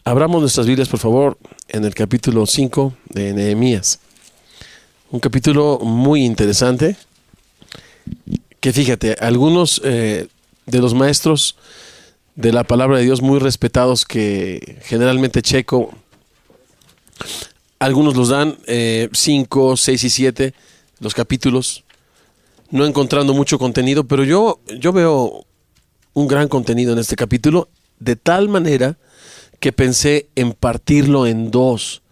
Abramos nuestras Biblias, por favor, en el capítulo 5 de Nehemías. Un capítulo muy interesante, que fíjate, algunos de los maestros de la palabra de Dios muy respetados, que generalmente checo, algunos los dan 5, 6 y 7, los capítulos, no encontrando mucho contenido, pero yo veo un gran contenido en este capítulo, de tal manera que pensé en partirlo en dos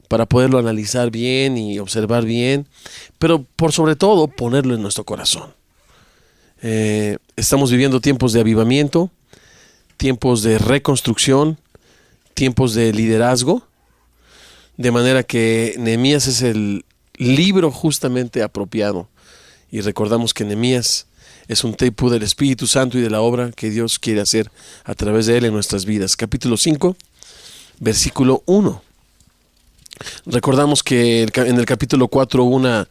para poderlo analizar bien y observar bien, pero por sobre todo ponerlo en nuestro corazón. Estamos viviendo tiempos de avivamiento, tiempos de reconstrucción, tiempos de liderazgo, de manera que Nehemías es el libro justamente apropiado. Y recordamos que Nehemías es un tipo del Espíritu Santo y de la obra que Dios quiere hacer a través de él en nuestras vidas. Capítulo 5, versículo 1. Recordamos que en el capítulo 4 hubo una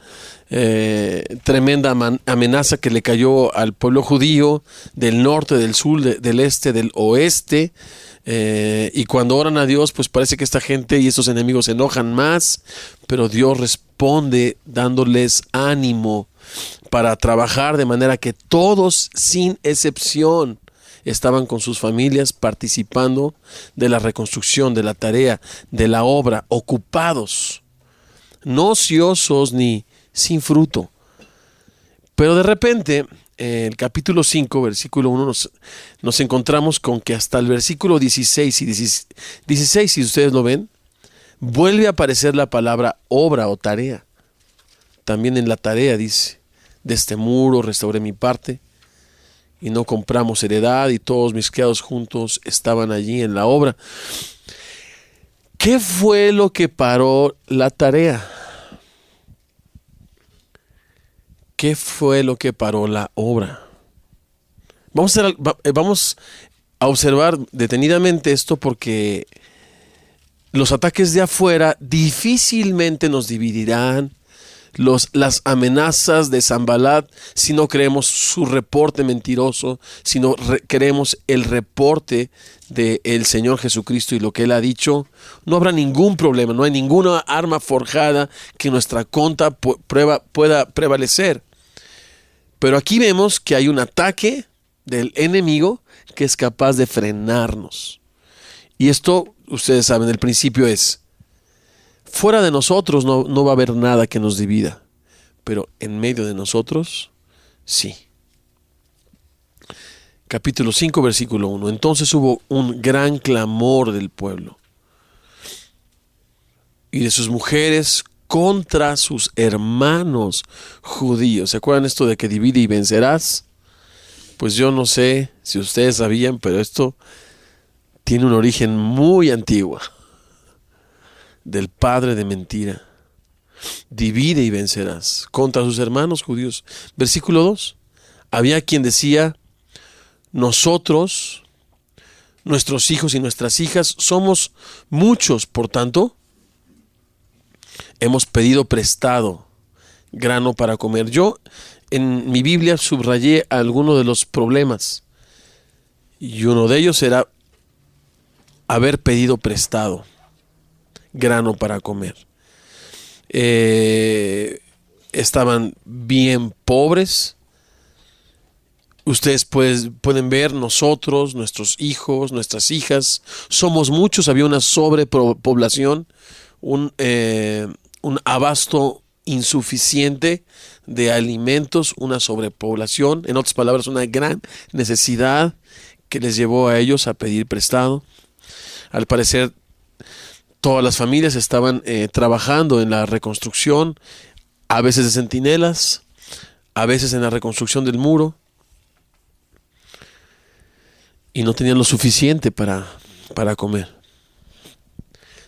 tremenda amenaza que le cayó al pueblo judío del norte, del sur, del este, del oeste. Y cuando oran a Dios, pues parece que esta gente y estos enemigos se enojan más, pero Dios responde dándoles ánimo para trabajar, de manera que todos, sin excepción, estaban con sus familias participando de la reconstrucción, de la tarea, de la obra, ocupados, no ociosos ni sin fruto. Pero de repente, en el capítulo 5, versículo 1, nos encontramos con que hasta el versículo 16 y 16, si ustedes lo ven, vuelve a aparecer la palabra obra o tarea. También en la tarea dice: de este muro restauré mi parte, y no compramos heredad, y todos mis criados juntos estaban allí en la obra. ¿Qué fue lo que paró la tarea? ¿Qué fue lo que paró la obra? Vamos a observar detenidamente esto, porque los ataques de afuera difícilmente nos dividirán. Las amenazas de Sanbalat, si no creemos su reporte mentiroso, si no creemos el reporte del Señor Jesucristo y lo que Él ha dicho, no habrá ningún problema, no hay ninguna arma forjada que en nuestra contra pueda prevalecer. Pero aquí vemos que hay un ataque del enemigo que es capaz de frenarnos. Y esto, ustedes saben, el principio es: fuera de nosotros no va a haber nada que nos divida, pero en medio de nosotros, sí. Capítulo 5, versículo 1. Entonces hubo un gran clamor del pueblo y de sus mujeres contra sus hermanos judíos. ¿Se acuerdan esto de que divide y vencerás? Pues yo no sé si ustedes sabían, pero esto tiene un origen muy antiguo, del padre de mentira. Divide y vencerás contra sus hermanos judíos. Versículo 2. Había quien decía: nosotros, nuestros hijos y nuestras hijas, somos muchos, por tanto, hemos pedido prestado grano para comer. Yo en mi Biblia subrayé algunos de los problemas, y uno de ellos era haber pedido prestado grano para comer. Estaban bien pobres. Ustedes pueden ver, nosotros, nuestros hijos, nuestras hijas, somos muchos. Había una sobrepoblación, un abasto insuficiente de alimentos, una sobrepoblación, en otras palabras, una gran necesidad que les llevó a ellos a pedir prestado. Al parecer, todas las familias estaban trabajando en la reconstrucción, a veces de centinelas, a veces en la reconstrucción del muro, y no tenían lo suficiente para comer.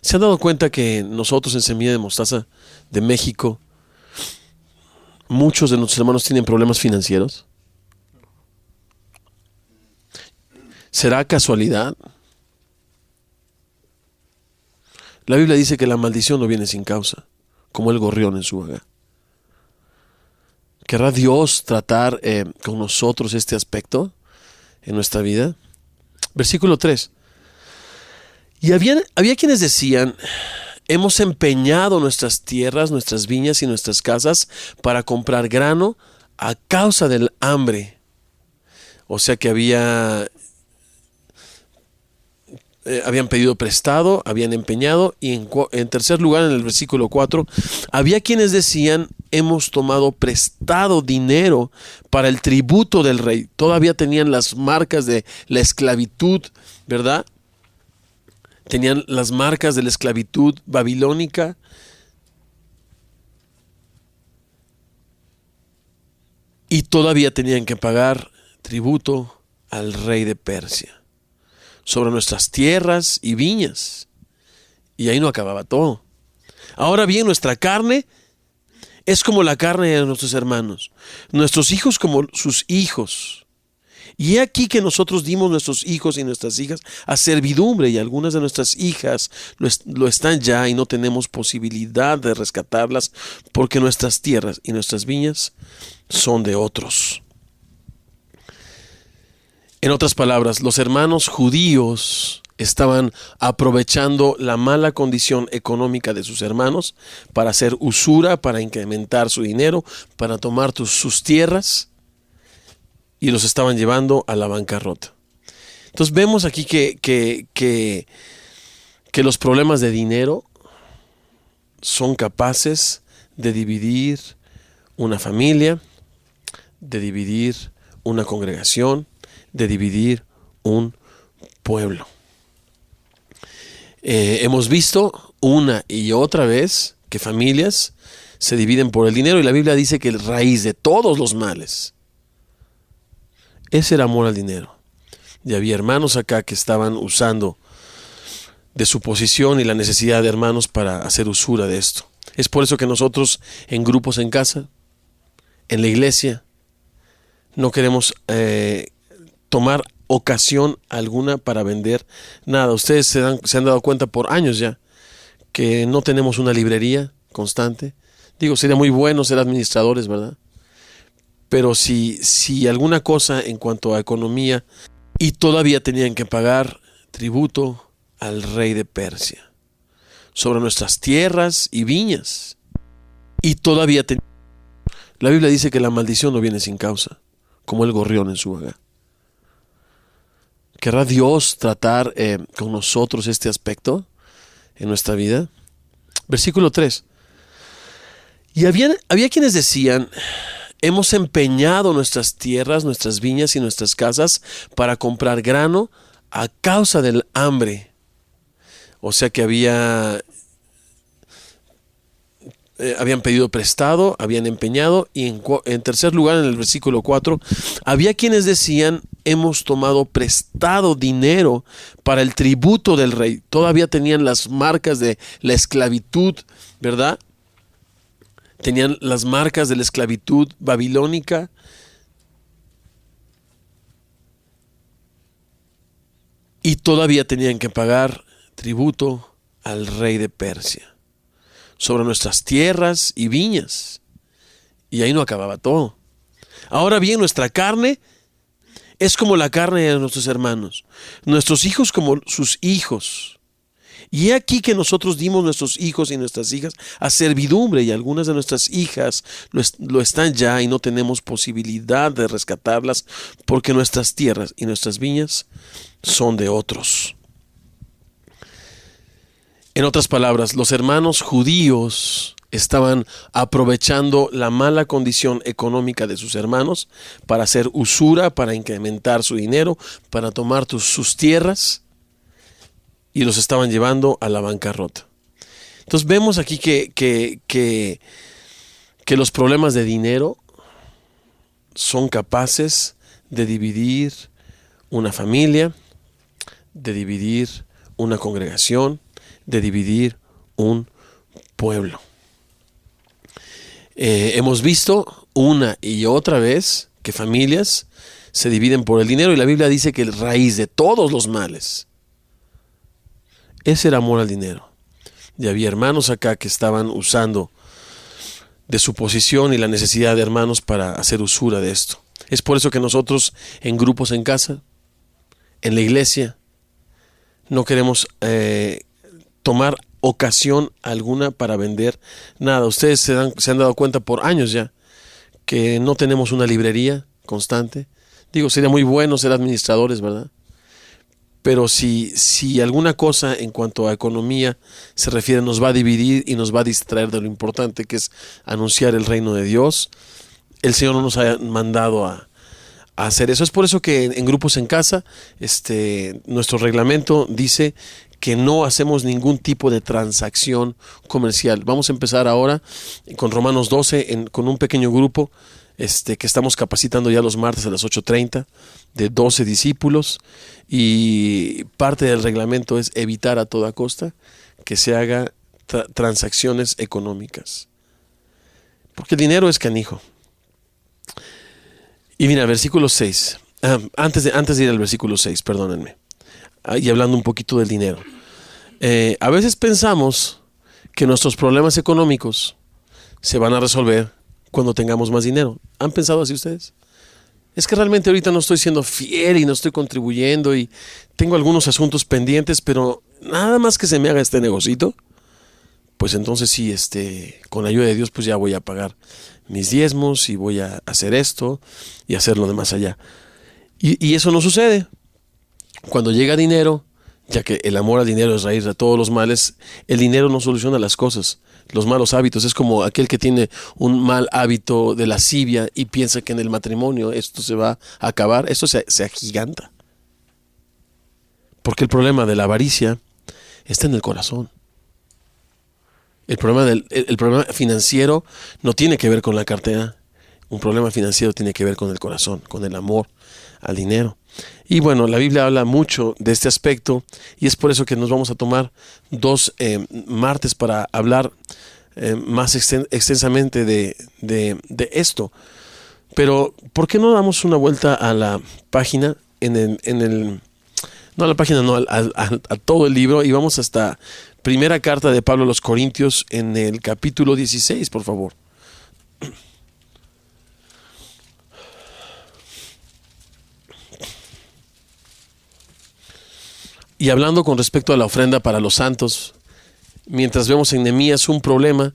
¿Se han dado cuenta que nosotros en Semilla de Mostaza de México, muchos de nuestros hermanos tienen problemas financieros? ¿Será casualidad? La Biblia dice que la maldición no viene sin causa, como el gorrión en su vaga. ¿Querrá Dios tratar con nosotros este aspecto en nuestra vida? Versículo 3. Y había quienes decían, hemos empeñado nuestras tierras, nuestras viñas y nuestras casas para comprar grano a causa del hambre. O sea que habían pedido prestado, habían empeñado, y en tercer lugar, en el versículo 4, había quienes decían, hemos tomado prestado dinero para el tributo del rey. Todavía tenían las marcas de la esclavitud, ¿verdad? Tenían las marcas de la esclavitud babilónica. Y todavía tenían que pagar tributo al rey de Persia sobre nuestras tierras y viñas. Y ahí no acababa todo. Ahora bien, nuestra carne es como la carne de nuestros hermanos, nuestros hijos como sus hijos. Y he aquí que nosotros dimos nuestros hijos y nuestras hijas a servidumbre, y algunas de nuestras hijas lo están ya, y no tenemos posibilidad de rescatarlas, porque nuestras tierras y nuestras viñas son de otros. En otras palabras, los hermanos judíos estaban aprovechando la mala condición económica de sus hermanos para hacer usura, para incrementar su dinero, para tomar sus tierras, y los estaban llevando a la bancarrota. Entonces vemos aquí que los problemas de dinero son capaces de dividir una familia, de dividir una congregación, de dividir un pueblo. Hemos visto una y otra vez que familias se dividen por el dinero, y la Biblia dice que la raíz de todos los males es el amor al dinero. Y había hermanos acá que estaban usando de su posición y la necesidad de hermanos para hacer usura de esto. Es por eso que nosotros, en grupos en casa, en la iglesia, no queremos tomar ocasión alguna para vender nada. Ustedes se han dado cuenta por años ya que no tenemos una librería constante. Digo, sería muy bueno ser administradores, ¿verdad? Pero si alguna cosa en cuanto a economía, y todavía tenían que pagar tributo al rey de Persia sobre nuestras tierras y viñas. Y todavía la Biblia dice que la maldición no viene sin causa, como el gorrión en su vaga. ¿Querrá Dios tratar con nosotros este aspecto en nuestra vida? Versículo 3. Y había quienes decían, hemos empeñado nuestras tierras, nuestras viñas y nuestras casas para comprar grano a causa del hambre. O sea que habían pedido prestado, habían empeñado, y en tercer lugar, en el versículo 4, había quienes decían, hemos tomado prestado dinero para el tributo del rey. Todavía tenían las marcas de la esclavitud, ¿verdad? Tenían las marcas de la esclavitud babilónica. Y todavía tenían que pagar tributo al rey de Persia sobre nuestras tierras y viñas. Y ahí no acababa todo. Ahora bien, nuestra carne es como la carne de nuestros hermanos, nuestros hijos como sus hijos. Y he aquí que nosotros dimos nuestros hijos y nuestras hijas a servidumbre, y algunas de nuestras hijas lo están ya, y no tenemos posibilidad de rescatarlas, porque nuestras tierras y nuestras viñas son de otros. En otras palabras, los hermanos judíos estaban aprovechando la mala condición económica de sus hermanos para hacer usura, para incrementar su dinero, para tomar sus tierras, y los estaban llevando a la bancarrota. Entonces vemos aquí que los problemas de dinero son capaces de dividir una familia, de dividir una congregación, de dividir un pueblo. Hemos visto una y otra vez que familias se dividen por el dinero, y la Biblia dice que la raíz de todos los males es el amor al dinero. Y había hermanos acá que estaban usando de su posición y la necesidad de hermanos para hacer usura de esto. Es por eso que nosotros, en grupos en casa, en la iglesia, No queremos tomar ocasión alguna para vender nada. Ustedes se han dado cuenta por años ya que no tenemos una librería constante. Digo, sería muy bueno ser administradores, ¿verdad? Pero si alguna cosa en cuanto a economía se refiere, nos va a dividir y nos va a distraer de lo importante que es anunciar el reino de Dios, el Señor no nos ha mandado a hacer eso. Es por eso que en grupos en casa, nuestro reglamento dice que no hacemos ningún tipo de transacción comercial. Vamos a empezar ahora con Romanos 12, con un pequeño grupo que estamos capacitando ya los martes a las 8:30 de 12 discípulos, y parte del reglamento es evitar a toda costa que se haga transacciones económicas, porque el dinero es canijo. Y mira, versículo 6. Antes de ir al versículo 6, perdónenme. Y hablando un poquito del dinero. A veces pensamos que nuestros problemas económicos se van a resolver cuando tengamos más dinero. ¿Han pensado así ustedes? Es que realmente ahorita no estoy siendo fiel y no estoy contribuyendo y tengo algunos asuntos pendientes, pero nada más que se me haga este negocito, pues entonces sí, con la ayuda de Dios, pues ya voy a pagar mis diezmos y voy a hacer esto y hacer lo demás allá. Y eso no sucede. Cuando llega dinero, ya que el amor al dinero es raíz de todos los males, el dinero no soluciona las cosas, los malos hábitos. Es como aquel que tiene un mal hábito de lascivia y piensa que en el matrimonio esto se va a acabar. Esto se agiganta. Porque el problema de la avaricia está en el corazón. El problema financiero no tiene que ver con la cartera. Un problema financiero tiene que ver con el corazón, con el amor al dinero. Y bueno, la Biblia habla mucho de este aspecto, y es por eso que nos vamos a tomar 2 martes para hablar más extensamente de esto. Pero, ¿por qué no damos una vuelta a la página, no a la página, no, a todo el libro, y vamos hasta primera carta de Pablo a los Corintios en el capítulo 16, por favor? Y hablando con respecto a la ofrenda para los santos, mientras vemos en Nehemías un problema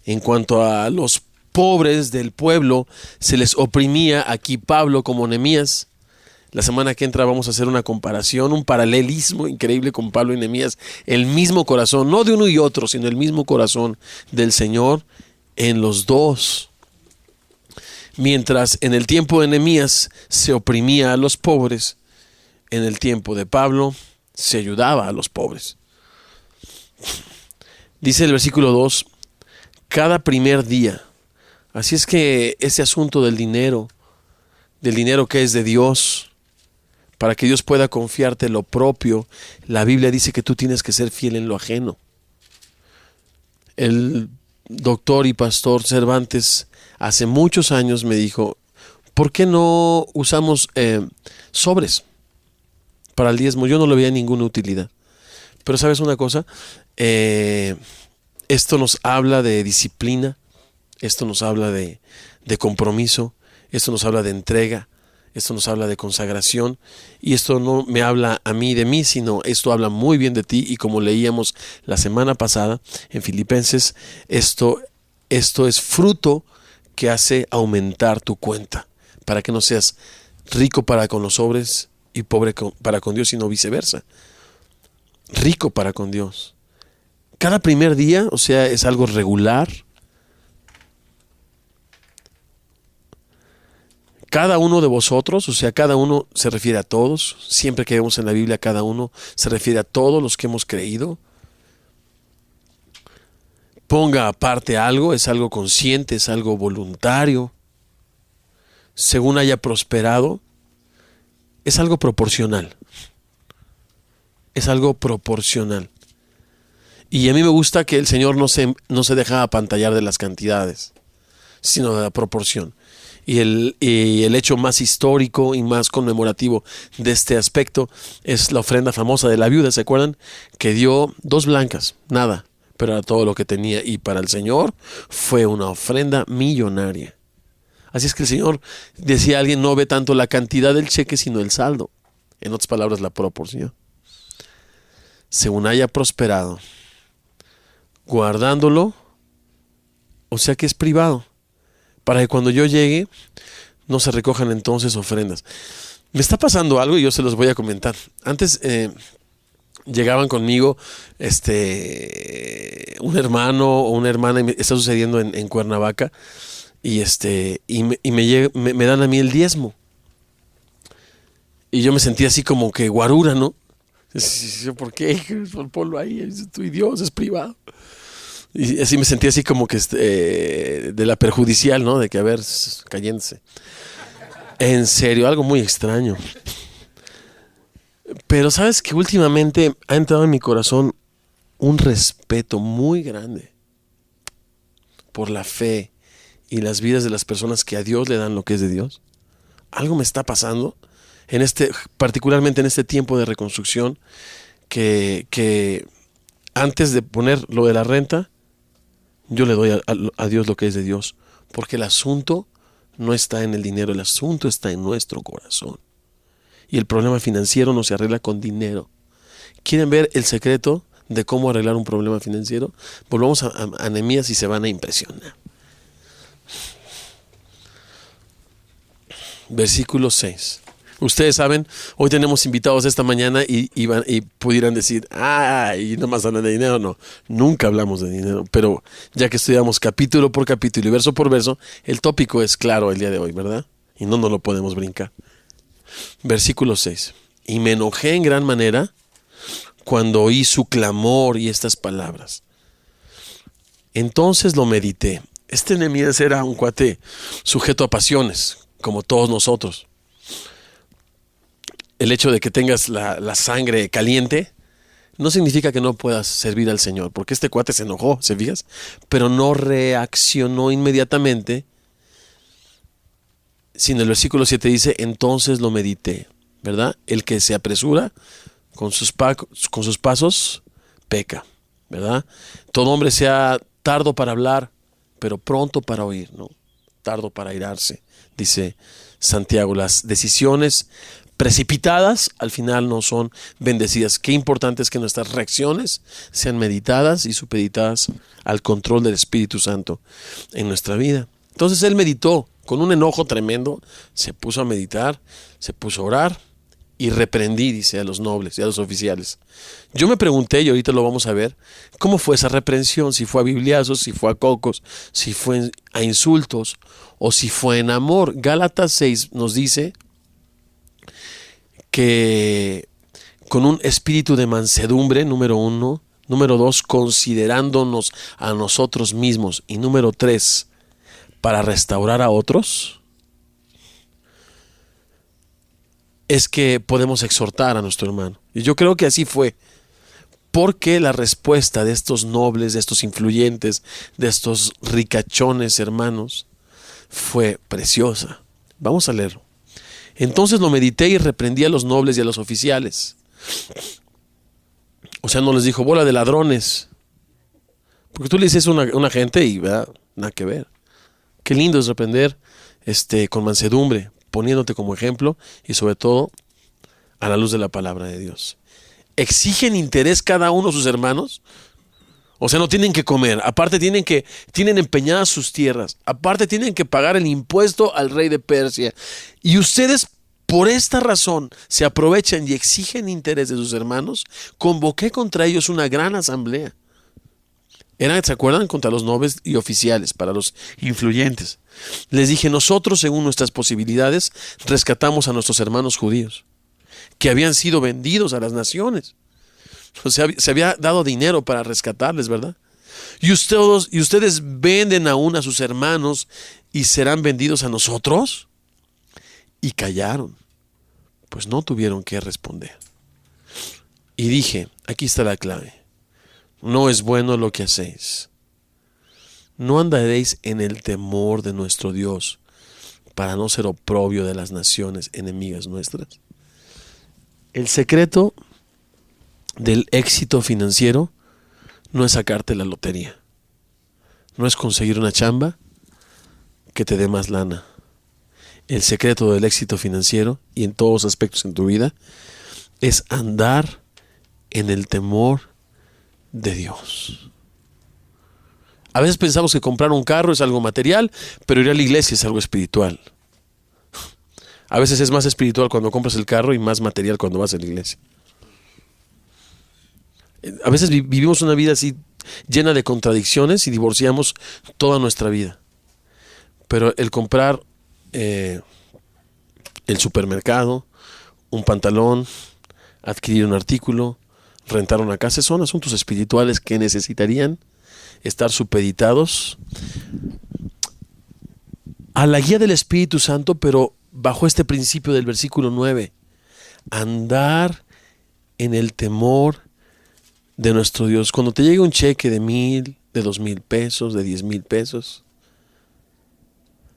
en cuanto a los pobres del pueblo, se les oprimía. Aquí Pablo como Nehemías. La semana que entra vamos a hacer una comparación, un paralelismo increíble con Pablo y Nehemías. El mismo corazón, no de uno y otro, sino el mismo corazón del Señor en los dos. Mientras en el tiempo de Nehemías se oprimía a los pobres, en el tiempo de Pablo se ayudaba a los pobres. Dice el versículo 2, cada primer día. Así es que ese asunto del dinero que es de Dios, para que Dios pueda confiarte lo propio, la Biblia dice que tú tienes que ser fiel en lo ajeno. El doctor y pastor Cervantes hace muchos años me dijo, ¿por qué no usamos sobres para el diezmo? Yo no le veía ninguna utilidad. Pero ¿sabes una cosa? Esto nos habla de disciplina, esto nos habla de compromiso, esto nos habla de entrega, esto nos habla de consagración, y esto no me habla a mí de mí, sino esto habla muy bien de ti. Y como leíamos la semana pasada en Filipenses, esto es fruto que hace aumentar tu cuenta, para que no seas rico para con los sobres y pobre para con Dios, sino viceversa. Rico para con Dios. Cada primer día, o sea, es algo regular. Cada uno de vosotros, o sea, cada uno se refiere a todos. Siempre que vemos en la Biblia, cada uno se refiere a todos los que hemos creído. Ponga aparte algo, es algo consciente, es algo voluntario. Según haya prosperado, es algo proporcional. Es algo proporcional. Y a mí me gusta que el Señor no se deja apantallar de las cantidades, sino de la proporción. Y el hecho más histórico y más conmemorativo de este aspecto es la ofrenda famosa de la viuda. ¿Se acuerdan? Que dio 2 blancas, nada, pero era todo lo que tenía. Y para el Señor fue una ofrenda millonaria. Así es que el Señor, decía alguien, no ve tanto la cantidad del cheque, sino el saldo. En otras palabras, la proporción. según haya prosperado, guardándolo, o sea que es privado, para que cuando yo llegue no se recojan entonces ofrendas. Me está pasando algo y yo se los voy a comentar. Antes llegaban conmigo un hermano o una hermana, y está sucediendo en Cuernavaca, y me dan a mí el diezmo. Y yo me sentía así como que guarura, ¿no? ¿Por qué? Ponlo ahí, es tu Dios, es privado. Y así me sentía así como que de la perjudicial, ¿no? De que, a ver, cayéndose. En serio, algo muy extraño. Pero sabes que últimamente ha entrado en mi corazón un respeto muy grande por la fe y las vidas de las personas que a Dios le dan lo que es de Dios. Algo me está pasando particularmente en este tiempo de reconstrucción, que antes de poner lo de la renta, yo le doy a Dios lo que es de Dios, porque el asunto no está en el dinero, el asunto está en nuestro corazón. Y el problema financiero no se arregla con dinero. ¿Quieren ver el secreto de cómo arreglar un problema financiero? Volvamos a Nehemías y se van a impresionar. Versículo 6. Ustedes saben, hoy tenemos invitados esta mañana y pudieran decir, y nomás hablan de dinero. No, nunca hablamos de dinero, pero ya que estudiamos capítulo por capítulo y verso por verso, el tópico es claro el día de hoy, ¿verdad? Y no nos lo podemos brincar. Versículo 6. Y me enojé en gran manera cuando oí su clamor y estas palabras. Entonces lo medité. Nehemías era un cuate sujeto a pasiones, como todos nosotros. El hecho de que tengas la sangre caliente no significa que no puedas servir al Señor, porque este cuate se enojó, ¿se fijas? Pero no reaccionó inmediatamente, sino el versículo 7 dice, entonces lo medité, ¿verdad? El que se apresura con sus pasos, peca, ¿verdad? Todo hombre sea tardo para hablar, pero pronto para oír, ¿no? Tardo para airarse, dice Santiago. Las decisiones precipitadas al final no son bendecidas. Qué importante es que nuestras reacciones sean meditadas y supeditadas al control del Espíritu Santo en nuestra vida. Entonces él meditó con un enojo tremendo, se puso a meditar, se puso a orar y reprendí, dice, a los nobles y a los oficiales. Yo me pregunté, y ahorita lo vamos a ver, ¿cómo fue esa reprensión? Si fue a bibliazos, si fue a cocos, si fue a insultos o si fue en amor. Gálatas 6 nos dice que con un espíritu de mansedumbre, número 1, número 2, considerándonos a nosotros mismos, y número 3, para restaurar a otros, es que podemos exhortar a nuestro hermano. Y yo creo que así fue, porque la respuesta de estos nobles, de estos influyentes, de estos ricachones hermanos, fue preciosa. Vamos a leerlo. Entonces lo medité y reprendí a los nobles y a los oficiales. O sea, no les dijo bola de ladrones, porque tú le dices a una gente y nada que ver. Qué lindo es reprender con mansedumbre, poniéndote como ejemplo y sobre todo a la luz de la palabra de Dios. ¿Exigen interés cada uno de sus hermanos? O sea, no tienen que comer, aparte tienen empeñadas sus tierras, aparte tienen que pagar el impuesto al rey de Persia. Y ustedes por esta razón se aprovechan y exigen interés de sus hermanos. Convoqué contra ellos una gran asamblea. ¿Se acuerdan? Contra los nobles y oficiales, para los influyentes. Les dije, nosotros según nuestras posibilidades rescatamos a nuestros hermanos judíos, que habían sido vendidos a las naciones. O sea, se había dado dinero para rescatarles, ¿verdad? Y ustedes venden aún a sus hermanos y serán vendidos a nosotros. Y callaron, pues no tuvieron que responder. Y dije, aquí está la clave. No es bueno lo que hacéis. No andaréis en el temor de nuestro Dios para no ser oprobio de las naciones enemigas nuestras. El secreto del éxito financiero no es sacarte la lotería. No es conseguir una chamba que te dé más lana. El secreto del éxito financiero y en todos los aspectos en tu vida es andar en el temor de Dios. A veces pensamos que comprar un carro es algo material, pero ir a la iglesia es algo espiritual. A veces es más espiritual cuando compras el carro y más material cuando vas a la iglesia. A veces vivimos una vida así llena de contradicciones y divorciamos toda nuestra vida. Pero el comprar el supermercado, un pantalón, adquirir un artículo, rentar una casa, son asuntos espirituales que necesitarían estar supeditados a la guía del Espíritu Santo, pero bajo este principio del versículo 9, andar en el temor de nuestro Dios. Cuando te llega un cheque de 1,000, de 2,000 pesos, de 10,000 pesos,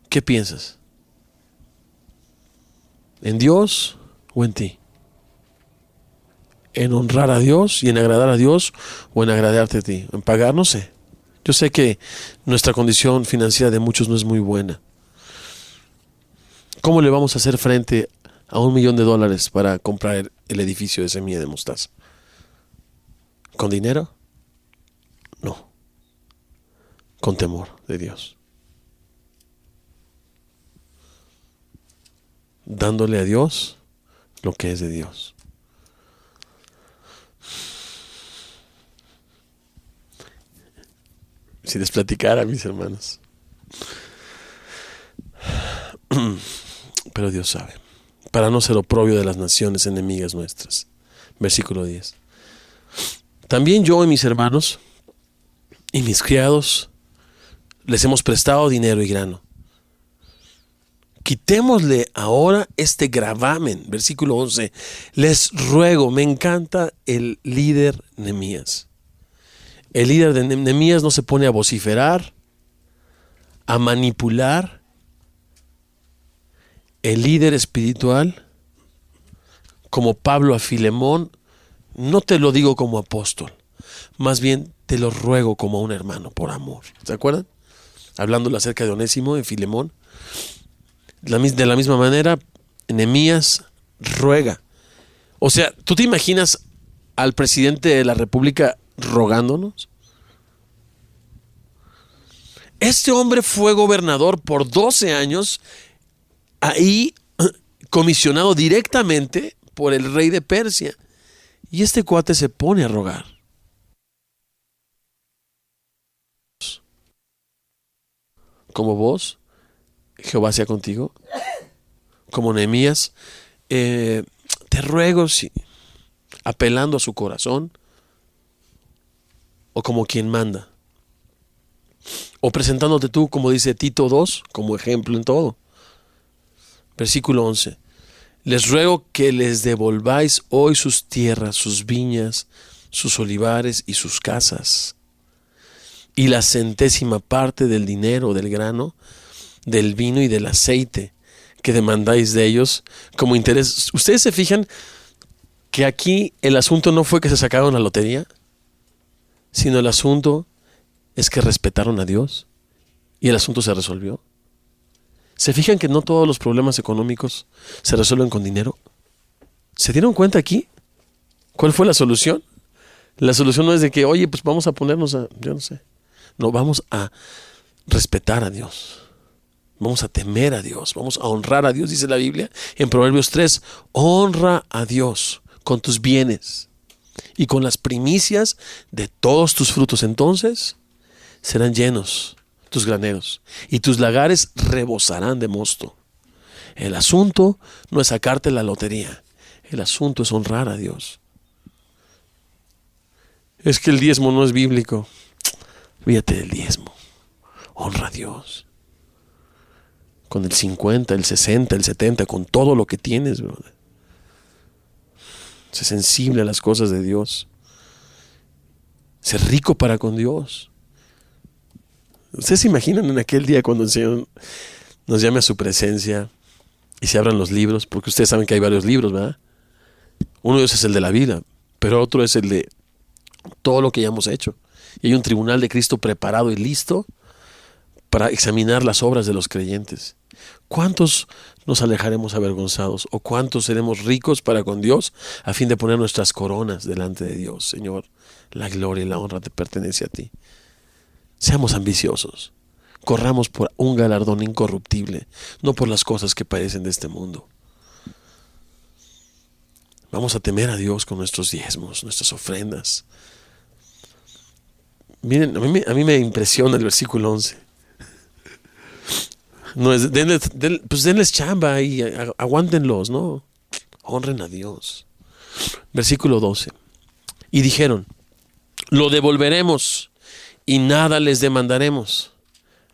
¿qué piensas? ¿En Dios o en ti? ¿En honrar a Dios y en agradar a Dios o en agradarte a ti? ¿En pagar? No sé. Yo sé que nuestra condición financiera de muchos no es muy buena. ¿Cómo le vamos a hacer frente a $1,000,000 para comprar el edificio de semilla de mostaza? ¿Con dinero? No. Con temor de Dios. Dándole a Dios lo que es de Dios. Si les platicara, mis hermanos. Pero Dios sabe. Para no ser oprobio de las naciones enemigas nuestras. Versículo 10. También yo y mis hermanos y mis criados les hemos prestado dinero y grano. Quitémosle ahora este gravamen. Versículo 11. Les ruego, me encanta el líder Nehemías. El líder de Nehemías no se pone a vociferar, a manipular. El líder espiritual, como Pablo a Filemón, no te lo digo como apóstol, más bien te lo ruego como a un hermano por amor. ¿Se acuerdan? Hablándole acerca de Onésimo en Filemón. De la misma manera, Nehemías ruega. O sea, ¿tú te imaginas al presidente de la República rogándonos? Este hombre fue gobernador por 12 años, ahí comisionado directamente por el rey de Persia. Y este cuate se pone a rogar. Como vos, Jehová sea contigo. Como Nehemías, te ruego, sí, apelando a su corazón, o como quien manda, o presentándote tú, como dice Tito 2, como ejemplo en todo. Versículo 11. Les ruego que les devolváis hoy sus tierras, sus viñas, sus olivares y sus casas, y la 100ª parte del dinero, del grano, del vino y del aceite que demandáis de ellos como interés. ¿Ustedes se fijan que aquí el asunto no fue que se sacaron la lotería, sino el asunto es que respetaron a Dios y el asunto se resolvió? ¿Se fijan que no todos los problemas económicos se resuelven con dinero? ¿Se dieron cuenta aquí? ¿Cuál fue la solución? La solución no es de que, oye, pues vamos a ponernos a, yo no sé. No, vamos a respetar a Dios. Vamos a temer a Dios. Vamos a honrar a Dios, dice la Biblia en Proverbios 3. Honra a Dios con tus bienes y con las primicias de todos tus frutos. Entonces serán llenos tus graneros y tus lagares rebosarán de mosto. El asunto no es sacarte la lotería. El asunto es honrar a Dios. Es que el diezmo no es bíblico. Fíjate del diezmo. Honra a Dios. Con el 50, el 60, el 70, con todo lo que tienes, brother. Sé sensible a las cosas de Dios. Sé rico para con Dios. ¿Ustedes se imaginan en aquel día cuando el Señor nos llame a su presencia y se abran los libros? Porque ustedes saben que hay varios libros, ¿verdad? Uno de ellos es el de la vida, pero otro es el de todo lo que ya hemos hecho. Y hay un tribunal de Cristo preparado y listo para examinar las obras de los creyentes. ¿Cuántos nos alejaremos avergonzados? ¿O cuántos seremos ricos para con Dios a fin de poner nuestras coronas delante de Dios? Señor, la gloria y la honra te pertenece a ti. Seamos ambiciosos. Corramos por un galardón incorruptible, no por las cosas que parecen de este mundo. Vamos a temer a Dios con nuestros diezmos, nuestras ofrendas. Miren, a mí me impresiona el versículo 11. No es, pues denles chamba y aguántenlos, ¿no? Honren a Dios. Versículo 12. Y dijeron, lo devolveremos y nada les demandaremos.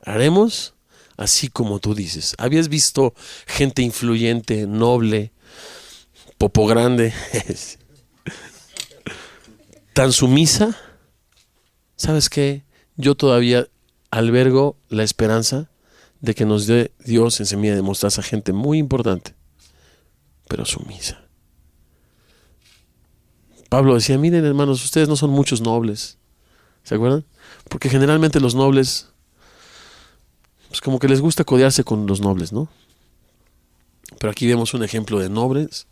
Haremos así como tú dices. ¿Habías visto gente influyente, noble, popo grande, tan sumisa? ¿Sabes qué? Yo todavía albergo la esperanza de que nos dé Dios en semilla de mostaza gente muy importante, pero sumisa. Pablo decía, miren hermanos, ustedes no son muchos nobles. ¿Se acuerdan? Porque generalmente los nobles, pues como que les gusta codearse con los nobles, ¿no? Pero aquí vemos un ejemplo de nobles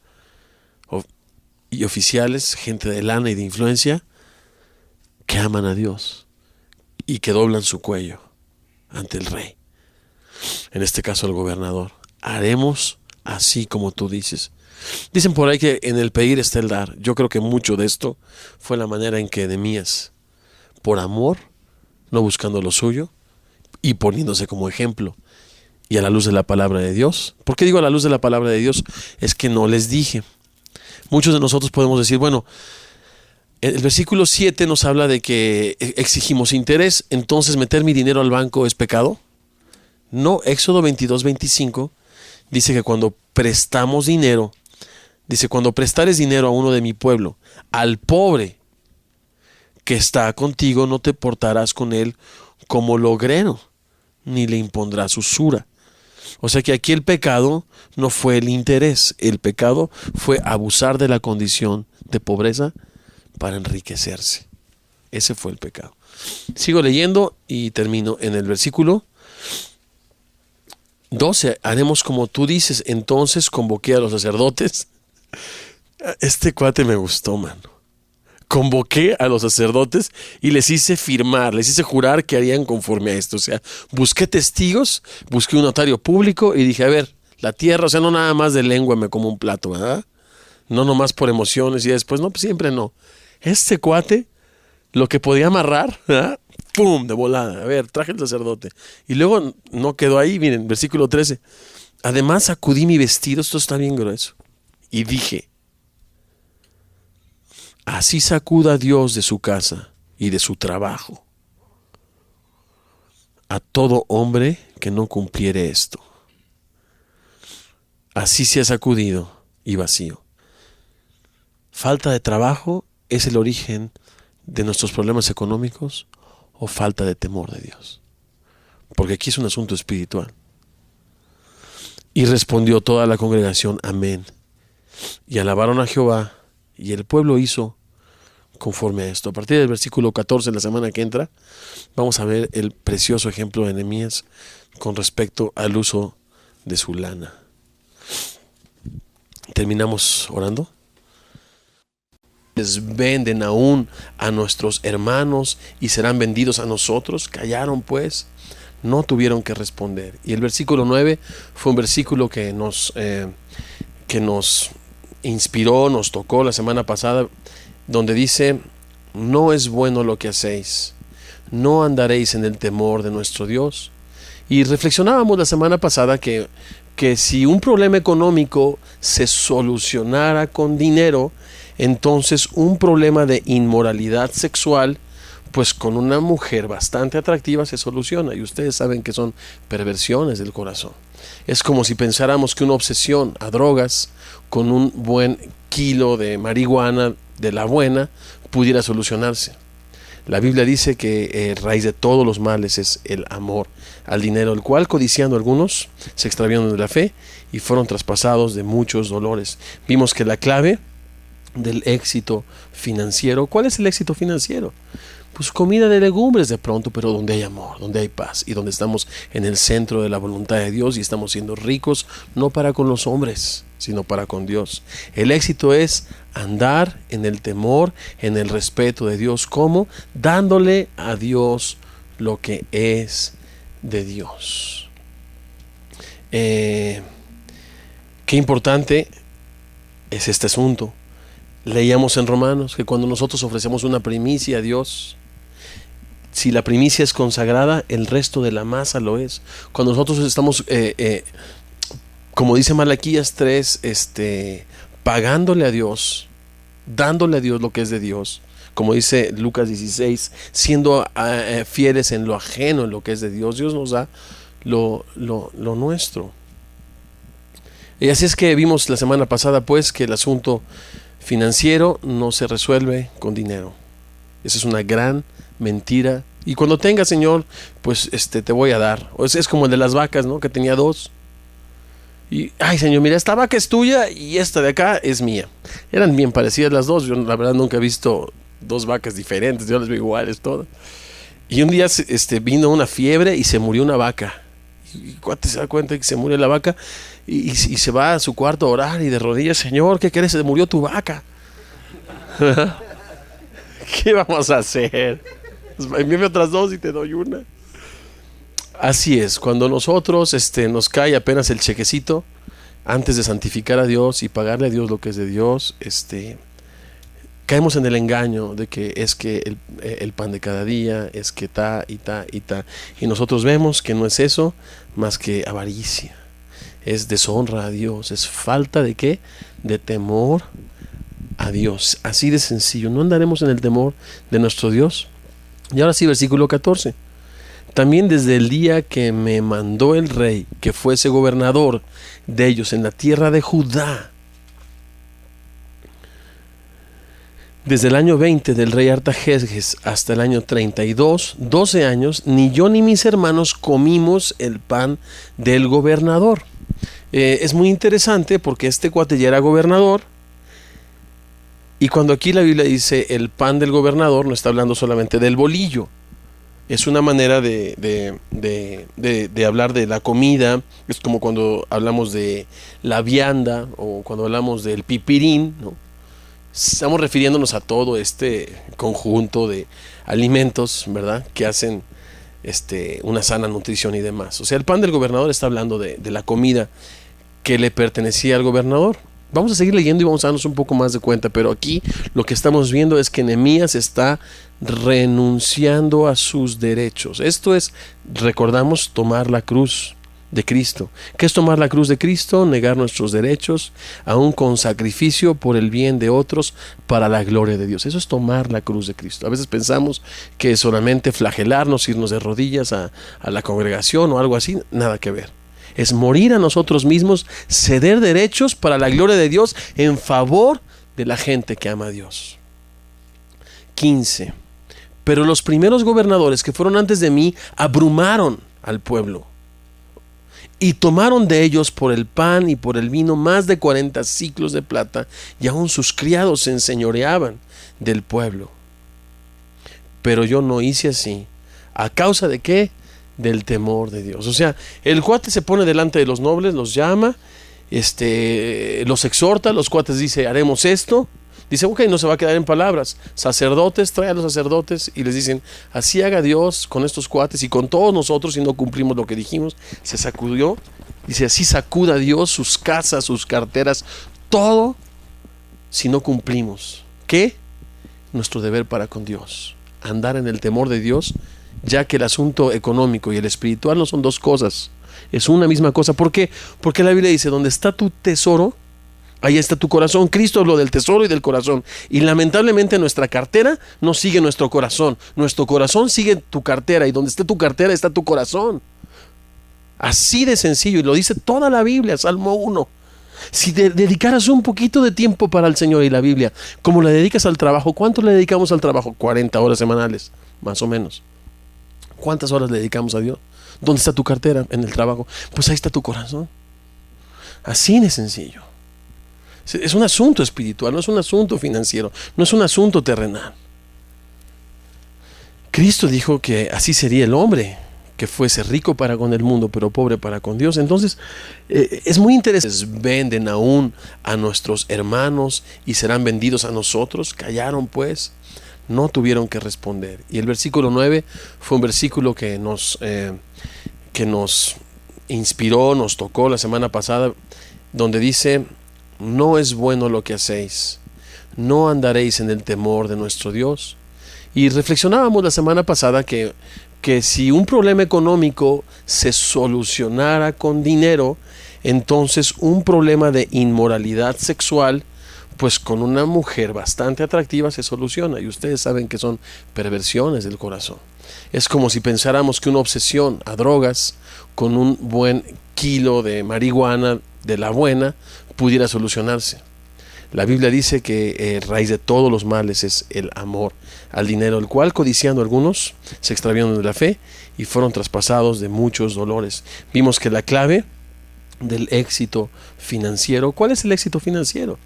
y oficiales, gente de lana y de influencia, que aman a Dios y que doblan su cuello ante el rey. En este caso el gobernador. Haremos así como tú dices. Dicen por ahí que en el pedir está el dar. Yo creo que mucho de esto fue la manera en que Nehemías, por amor, no buscando lo suyo y poniéndose como ejemplo y a la luz de la palabra de Dios. ¿Por qué digo a la luz de la palabra de Dios? Es que no les dije. Muchos de nosotros podemos decir, bueno, el versículo 7 nos habla de que exigimos interés, entonces meter mi dinero al banco es pecado. No, Éxodo 22:25 dice que cuando prestamos dinero, dice, cuando prestares dinero a uno de mi pueblo, al pobre que está contigo, no te portarás con él como logrero, ni le impondrás usura. O sea que aquí el pecado no fue el interés, el pecado fue abusar de la condición de pobreza para enriquecerse. Ese fue el pecado. Sigo leyendo y termino en el versículo 12. Haremos como tú dices. Entonces convoqué a los sacerdotes. Este cuate me gustó, mano. Convoqué a los sacerdotes y les hice firmar, les hice jurar que harían conforme a esto. O sea, busqué testigos, busqué un notario público y dije, a ver, la tierra, o sea, no nada más de lengua me como un plato, ¿verdad? No nomás por emociones y después, no, pues siempre no. Este cuate, lo que podía amarrar, ¿verdad? ¡Pum! De volada. A ver, traje el sacerdote. Y luego no quedó ahí, miren, versículo 13. Además sacudí mi vestido, esto está bien grueso, y dije, así sacuda Dios de su casa y de su trabajo a todo hombre que no cumpliere esto. Así se ha sacudido y vacío. ¿Falta de trabajo es el origen de nuestros problemas económicos o falta de temor de Dios? Porque aquí es un asunto espiritual. Y respondió toda la congregación, amén. Y alabaron a Jehová, y el pueblo hizo conforme a esto. A partir del versículo 14, la semana que entra, vamos a ver el precioso ejemplo de Nehemías con respecto al uso de su lana. Terminamos orando. Venden aún a nuestros hermanos y serán vendidos a nosotros. Callaron pues, no tuvieron que responder. Y el versículo 9 fue un versículo que nos inspiró, nos tocó la semana pasada, donde dice, no es bueno lo que hacéis, no andaréis en el temor de nuestro Dios. Y reflexionábamos la semana pasada que si un problema económico se solucionara con dinero, entonces un problema de inmoralidad sexual, pues con una mujer bastante atractiva se soluciona. Y ustedes saben que son perversiones del corazón. Es como si pensáramos que una obsesión a drogas con un buen kilo de marihuana de la buena pudiera solucionarse. La Biblia dice que raíz de todos los males es el amor al dinero, el cual codiciando algunos se extraviaron de la fe y fueron traspasados de muchos dolores. Vimos que la clave del éxito financiero. ¿Cuál es el éxito financiero? Pues comida de legumbres de pronto, pero donde hay amor, donde hay paz y donde estamos en el centro de la voluntad de Dios y estamos siendo ricos, no para con los hombres, sino para con Dios. El éxito es andar en el temor, en el respeto de Dios, como dándole a Dios lo que es de Dios. Qué importante es este asunto. Leíamos en Romanos que cuando nosotros ofrecemos una primicia a Dios, si la primicia es consagrada, el resto de la masa lo es. Cuando nosotros estamos, como dice Malaquías 3, pagándole a Dios, dándole a Dios lo que es de Dios, como dice Lucas 16, siendo fieles en lo ajeno, en lo que es de Dios, Dios nos da lo nuestro. Y así es que vimos la semana pasada, pues, que el asunto financiero no se resuelve con dinero. Esa es una gran mentira. Y cuando tenga, Señor, pues te voy a dar. Es como el de las vacas, ¿no? Que tenía 2. Y, ay, Señor, mira, esta vaca es tuya y esta de acá es mía. Eran bien parecidas las dos. Yo la verdad nunca he visto 2 vacas diferentes. Yo las veo iguales todas. Y un día vino una fiebre y se murió una vaca. Y cuate se da cuenta que se murió la vaca y se va a su cuarto a orar y de rodillas: Señor, ¿qué quieres? Se murió tu vaca. ¿Qué vamos a hacer? Envíame otras 2 y te doy una. Así es, cuando nosotros nos cae apenas el chequecito, antes de santificar a Dios y pagarle a Dios lo que es de Dios, caemos en el engaño de que es que el pan de cada día es que y nosotros vemos que no es eso más que avaricia, es deshonra a Dios, es falta de ¿qué? De temor a Dios. Así de sencillo. No andaremos en el temor de nuestro Dios. Y ahora sí, versículo 14. También desde el día que me mandó el rey que fuese gobernador de ellos en la tierra de Judá, desde el año 20 del rey Artajerjes hasta el año 32, 12 años, ni yo ni mis hermanos comimos el pan del gobernador. Es muy interesante porque este cuate ya era gobernador. Y cuando aquí la Biblia dice el pan del gobernador, no está hablando solamente del bolillo. Es una manera de hablar de la comida. Es como cuando hablamos de la vianda o cuando hablamos del pipirín, ¿no? Estamos refiriéndonos a todo este conjunto de alimentos, ¿verdad?, que hacen una sana nutrición y demás. O sea, el pan del gobernador está hablando de la comida que le pertenecía al gobernador. Vamos a seguir leyendo y vamos a darnos un poco más de cuenta, pero aquí lo que estamos viendo es que Nehemías está renunciando a sus derechos. Esto es, recordamos, tomar la cruz de Cristo. ¿Qué es tomar la cruz de Cristo? Negar nuestros derechos, aún con sacrificio por el bien de otros, para la gloria de Dios. Eso es tomar la cruz de Cristo. A veces pensamos que es solamente flagelarnos, irnos de rodillas a la congregación o algo así. Nada que ver. Es morir a nosotros mismos, ceder derechos para la gloria de Dios en favor de la gente que ama a Dios. 15. Pero los primeros gobernadores que fueron antes de mí abrumaron al pueblo y tomaron de ellos por el pan y por el vino más de 40 siclos de plata, y aún sus criados se enseñoreaban del pueblo. Pero yo no hice así. ¿A causa de qué? Del temor de Dios. O sea, el cuate se pone delante de los nobles, los llama, los exhorta, los cuates dice: haremos esto. Dice: ok, no se va a quedar en palabras. Sacerdotes, trae a los sacerdotes y les dicen: así haga Dios con estos cuates y con todos nosotros si no cumplimos lo que dijimos. Se sacudió, dice: así sacuda Dios sus casas, sus carteras, todo si no cumplimos. ¿Qué? Nuestro deber para con Dios. Andar en el temor de Dios, ya que el asunto económico y el espiritual no son 2 cosas, es una misma cosa. ¿Por qué? Porque la Biblia dice: donde está tu tesoro, ahí está tu corazón. Cristo habló del tesoro y del corazón, y lamentablemente nuestra cartera no sigue nuestro corazón sigue tu cartera, y donde esté tu cartera está tu corazón. Así de sencillo, y lo dice toda la Biblia. Salmo 1. Si te dedicaras un poquito de tiempo para el Señor y la Biblia, como le dedicas al trabajo, ¿cuánto le dedicamos al trabajo? 40 horas semanales, más o menos. ¿Cuántas horas le dedicamos a Dios? ¿Dónde está tu cartera? En el trabajo. Pues ahí está tu corazón. Así de sencillo. Es un asunto espiritual, no es un asunto financiero, no es un asunto terrenal. Cristo dijo que así sería el hombre, que fuese rico para con el mundo, pero pobre para con Dios. Entonces, es muy interesante. Venden aún a nuestros hermanos y serán vendidos a nosotros. Callaron pues, no tuvieron que responder. Y el versículo 9 fue un versículo que nos inspiró, nos tocó la semana pasada, donde dice: no es bueno lo que hacéis, no andaréis en el temor de nuestro Dios. Y reflexionábamos la semana pasada que si un problema económico se solucionara con dinero, entonces un problema de inmoralidad sexual, pues con una mujer bastante atractiva se soluciona. Y ustedes saben que son perversiones del corazón. Es como si pensáramos que una obsesión a drogas con un buen kilo de marihuana de la buena pudiera solucionarse. La Biblia dice que raíz de todos los males es el amor al dinero, el cual, codiciando algunos, se extraviaron de la fe y fueron traspasados de muchos dolores. Vimos que la clave del éxito financiero, ¿cuál es el éxito financiero?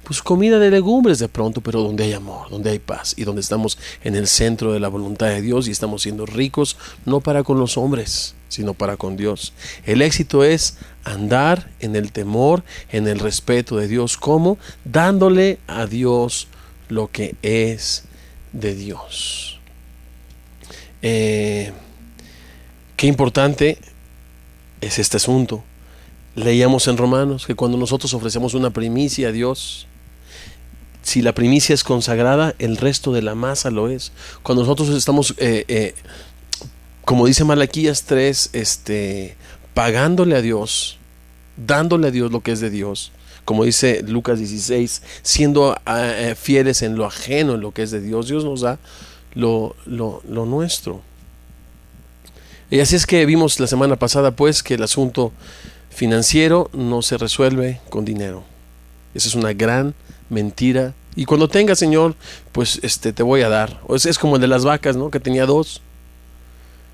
Pues comida de legumbres de pronto, pero donde hay amor, donde hay paz y donde estamos en el centro de la voluntad de Dios y estamos siendo ricos, no para con los hombres, sino para con Dios. El éxito es andar en el temor, en el respeto de Dios, ¿cómo? Dándole a Dios lo que es de Dios. Qué importante es este asunto. Leíamos en Romanos que cuando nosotros ofrecemos una primicia a Dios, si la primicia es consagrada, el resto de la masa lo es. Cuando nosotros estamos, como dice Malaquías 3, pagándole a Dios, dándole a Dios lo que es de Dios, como dice Lucas 16, siendo fieles en lo ajeno, en lo que es de Dios, Dios nos da lo nuestro. Y así es que vimos la semana pasada pues que el asunto financiero no se resuelve con dinero. Esa es una gran mentira. Y cuando tenga, Señor, pues te voy a dar. Es como el de las vacas, ¿no? Que tenía dos.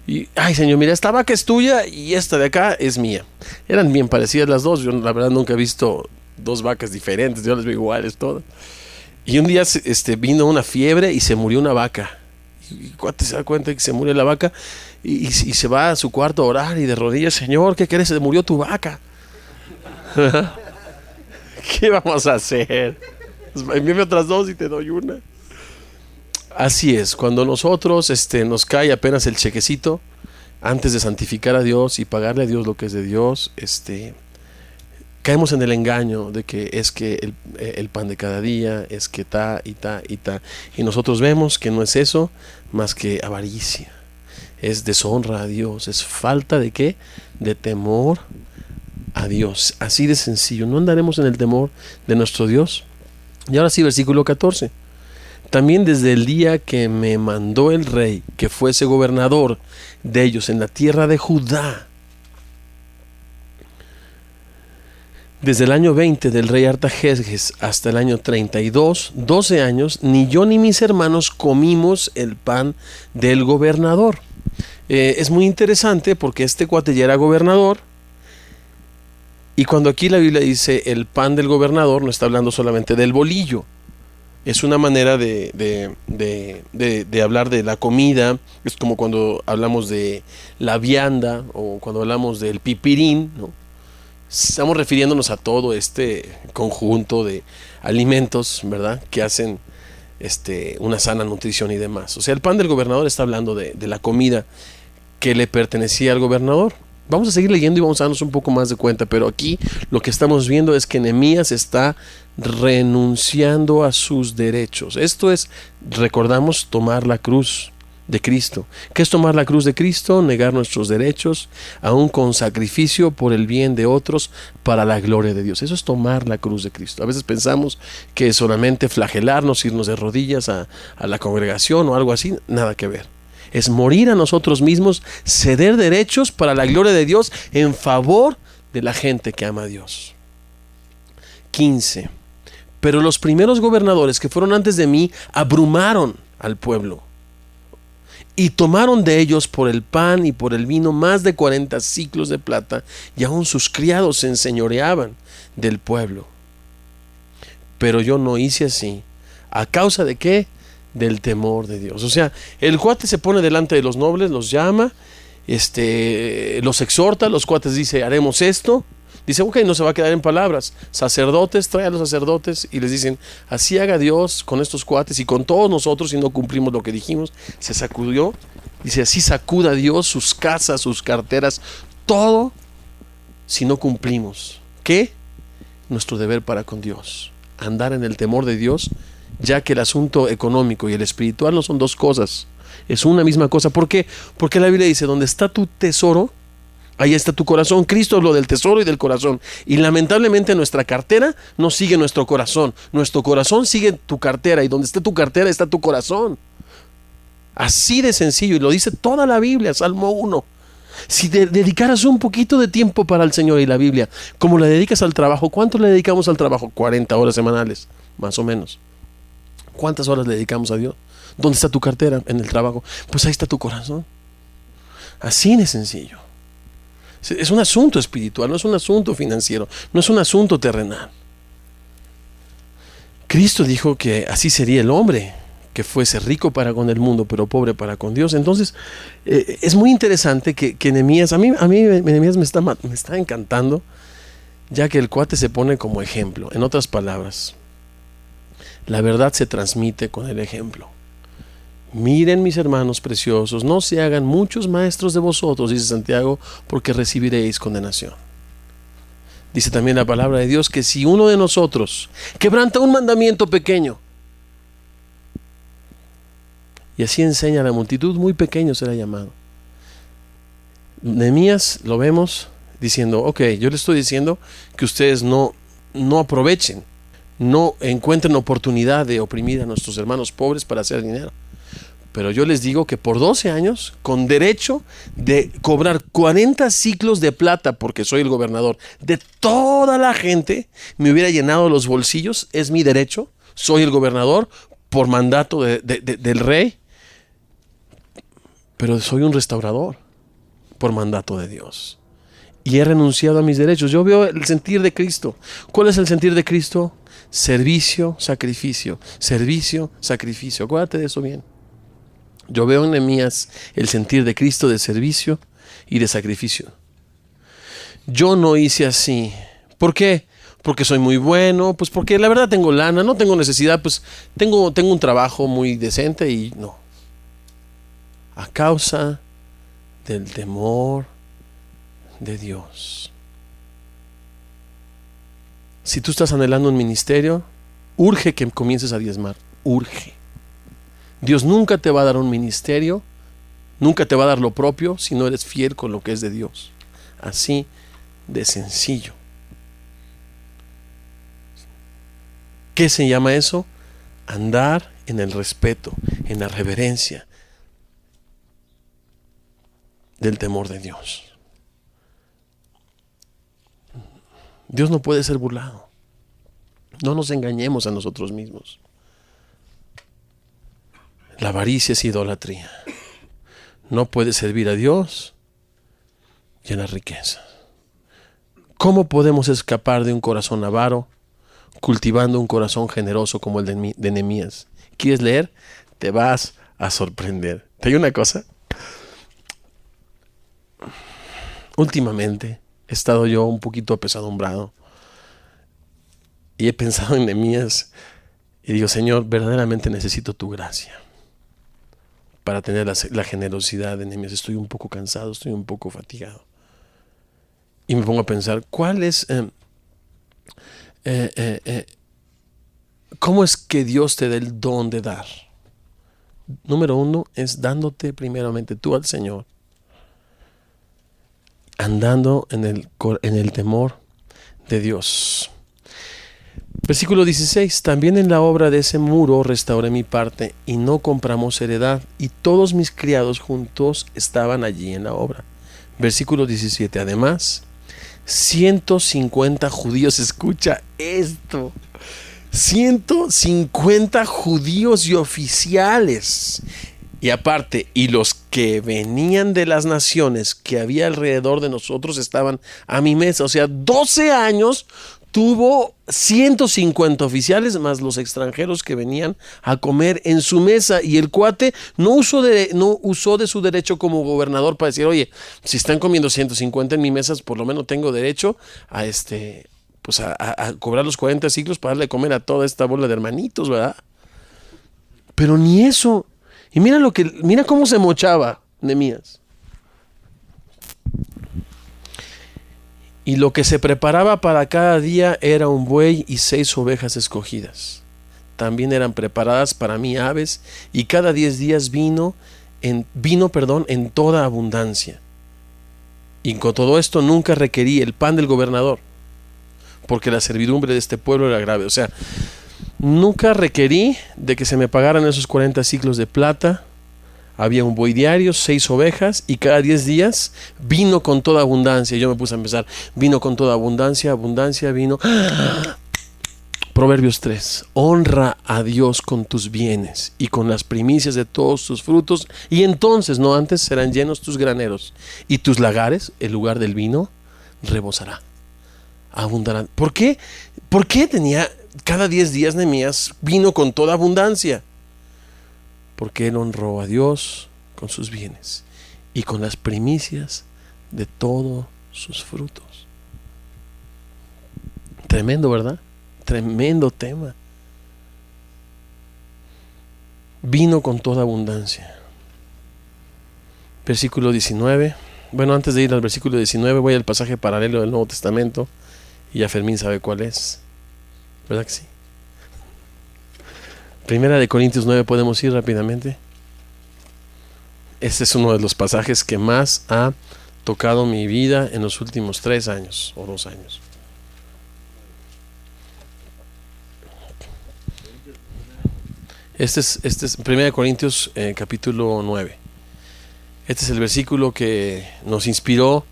Y, ay, Señor, mira, esta vaca es tuya y esta de acá es mía. Eran bien parecidas las dos. Yo la verdad nunca he visto dos vacas diferentes. Yo las veo iguales todas. Y un día vino una fiebre y se murió una vaca. Y cuate se da cuenta que se murió la vaca y se va a su cuarto a orar y de rodillas: Señor, ¿qué querés? Se murió tu vaca. ¿Qué vamos a hacer? Envíame otras dos y te doy una. Así es, cuando nosotros nos cae apenas el chequecito, antes de santificar a Dios y pagarle a Dios lo que es de Dios, caemos en el engaño de que es que el pan de cada día es que y nosotros vemos que no es eso más que avaricia, es deshonra a Dios, es falta de ¿qué? De temor a Dios. Así de sencillo. No andaremos en el temor de nuestro Dios. Y ahora sí, versículo 14. También desde el día que me mandó el rey que fuese gobernador de ellos en la tierra de Judá, desde el año 20 del rey Artajerjes hasta el año 32, 12 años, ni yo ni mis hermanos comimos el pan del gobernador. Es muy interesante porque este cuate ya era gobernador. Y cuando aquí la Biblia dice el pan del gobernador, no está hablando solamente del bolillo. Es una manera de hablar de la comida. Es como cuando hablamos de la vianda o cuando hablamos del pipirín, ¿no? Estamos refiriéndonos a todo este conjunto de alimentos, ¿verdad?, que hacen una sana nutrición y demás. O sea, el pan del gobernador está hablando de la comida que le pertenecía al gobernador. Vamos a seguir leyendo y vamos a darnos un poco más de cuenta, pero aquí lo que estamos viendo es que Nehemías está renunciando a sus derechos. Esto es, recordamos, tomar la cruz de Cristo. ¿Qué es tomar la cruz de Cristo? Negar nuestros derechos, aún con sacrificio por el bien de otros, para la gloria de Dios. Eso es tomar la cruz de Cristo. A veces pensamos que es solamente flagelarnos, irnos de rodillas a la congregación o algo así. Nada que ver. Es morir a nosotros mismos, ceder derechos para la gloria de Dios en favor de la gente que ama a Dios. 15. Pero los primeros gobernadores que fueron antes de mí abrumaron al pueblo y tomaron de ellos por el pan y por el vino más de 40 siclos de plata, y aún sus criados se enseñoreaban del pueblo. pero yo no hice así. ¿A causa de qué? Del temor de Dios. O sea, el cuate se pone delante de los nobles, los llama, los exhorta, los cuates dice, haremos esto. Dice, ok, no se va a quedar en palabras. Sacerdotes, trae a los sacerdotes y les dicen, así haga Dios con estos cuates y con todos nosotros si no cumplimos lo que dijimos. Se sacudió, dice, así sacuda Dios sus casas, sus carteras, todo si no cumplimos. ¿Qué? Nuestro deber para con Dios. Andar en el temor de Dios, ya que el asunto económico y el espiritual no son dos cosas. Es una misma cosa. ¿Por qué? Porque la Biblia dice, donde está tu tesoro, ahí está tu corazón. Cristo habló del tesoro y del corazón. Y lamentablemente nuestra cartera no sigue nuestro corazón. Nuestro corazón sigue tu cartera. Y donde esté tu cartera está tu corazón. Así de sencillo. Y lo dice toda la Biblia, Salmo 1. Si dedicaras un poquito de tiempo para el Señor y la Biblia, como le dedicas al trabajo, ¿cuánto le dedicamos al trabajo? 40 horas semanales, más o menos. ¿Cuántas horas le dedicamos a Dios? ¿Dónde está tu cartera? En el trabajo. Pues ahí está tu corazón. Así de sencillo. Es un asunto espiritual, no es un asunto financiero, no es un asunto terrenal. Cristo dijo que así sería el hombre, que fuese rico para con el mundo, pero pobre para con Dios. Entonces, es muy interesante que Nehemías, a mí Nehemías me está encantando, ya que el cuate se pone como ejemplo. En otras palabras, la verdad se transmite con el ejemplo. Miren, mis hermanos preciosos, no se hagan muchos maestros de vosotros, dice Santiago, porque recibiréis condenación. Dice también la palabra de Dios que si uno de nosotros quebranta un mandamiento pequeño y así enseña a la multitud, muy pequeño será llamado. Nehemías lo vemos diciendo, ok, yo les estoy diciendo que ustedes no aprovechen, no encuentren oportunidad de oprimir a nuestros hermanos pobres para hacer dinero. Pero yo les digo que por 12 años, con derecho de cobrar 40 ciclos de plata, porque soy el gobernador de toda la gente, me hubiera llenado los bolsillos, es mi derecho, soy el gobernador por mandato del rey, pero soy un restaurador por mandato de Dios. Y he renunciado a mis derechos. Yo veo el sentir de Cristo. ¿Cuál es el sentir de Cristo? Servicio, sacrificio. Servicio, sacrificio. Acuérdate de eso bien. Yo veo en Nehemías el sentir de Cristo de servicio y de sacrificio. Yo no hice así. ¿Por qué? Porque soy muy bueno, pues porque la verdad tengo lana, no tengo necesidad, pues tengo un trabajo muy decente y no. A causa del temor de Dios. Si tú estás anhelando un ministerio, urge que comiences a diezmar, urge. Dios nunca te va a dar un ministerio, nunca te va a dar lo propio si no eres fiel con lo que es de Dios. Así de sencillo. ¿Qué se llama eso? Andar en el respeto, en la reverencia del temor de Dios. Dios no puede ser burlado. No nos engañemos a nosotros mismos. La avaricia es idolatría. No puede servir a Dios y a la riqueza. ¿Cómo podemos escapar de un corazón avaro cultivando un corazón generoso como el de Nehemías? ¿Quieres leer? Te vas a sorprender. Te digo una cosa. Últimamente he estado yo un poquito apesadumbrado y he pensado en Nehemías y digo, Señor, verdaderamente necesito tu gracia para tener la generosidad de Nehemías. Estoy un poco cansado, estoy un poco fatigado. Y me pongo a pensar, ¿cuál es... ¿cómo es que Dios te da el don de dar? Número 1 es dándote primeramente tú al Señor, andando en el temor de Dios. Versículo 16, también en la obra de ese muro restauré mi parte y no compramos heredad, y todos mis criados juntos estaban allí en la obra. Versículo 17, además 150 judíos, escucha esto, 150 judíos y oficiales, y aparte, y los que venían de las naciones que había alrededor de nosotros estaban a mi mesa. O sea, 12 años tuvo 150 oficiales más los extranjeros que venían a comer en su mesa, y el cuate no usó de su derecho como gobernador para decir, oye, si están comiendo 150 en mi mesa, por lo menos tengo derecho a pues a cobrar los 40 siglos para darle de comer a toda esta bola de hermanitos, ¿verdad? Pero ni eso. Y mira cómo se mochaba Nehemías. Y lo que se preparaba para cada día era un buey y 6 ovejas escogidas. También eran preparadas para mí aves, y cada 10 días vino en toda abundancia. Y con todo esto nunca requerí el pan del gobernador, porque la servidumbre de este pueblo era grave. O sea, nunca requerí de que se me pagaran esos 40 siclos de plata. Había un buey diario, 6 ovejas, y cada 10 días vino con toda abundancia. Yo me puse a empezar, vino con toda abundancia, vino. Proverbios 3, honra a Dios con tus bienes y con las primicias de todos tus frutos, y entonces, no antes, serán llenos tus graneros, y tus lagares, el lugar del vino, rebosará, abundarán. ¿Por qué? ¿Por qué tenía cada 10 días Nehemías vino con toda abundancia? Porque él honró a Dios con sus bienes y con las primicias de todos sus frutos. Tremendo, ¿verdad? Tremendo tema. Vino con toda abundancia. Versículo 19. Bueno, antes de ir al versículo 19, voy al pasaje paralelo del Nuevo Testamento, y ya Fermín sabe cuál es. ¿Verdad que sí? Primera de Corintios 9, podemos ir rápidamente. Este es uno de los pasajes que más ha tocado mi vida en los últimos 3 años o 2 años. Este es Primera de Corintios capítulo 9. Este es el versículo que nos inspiró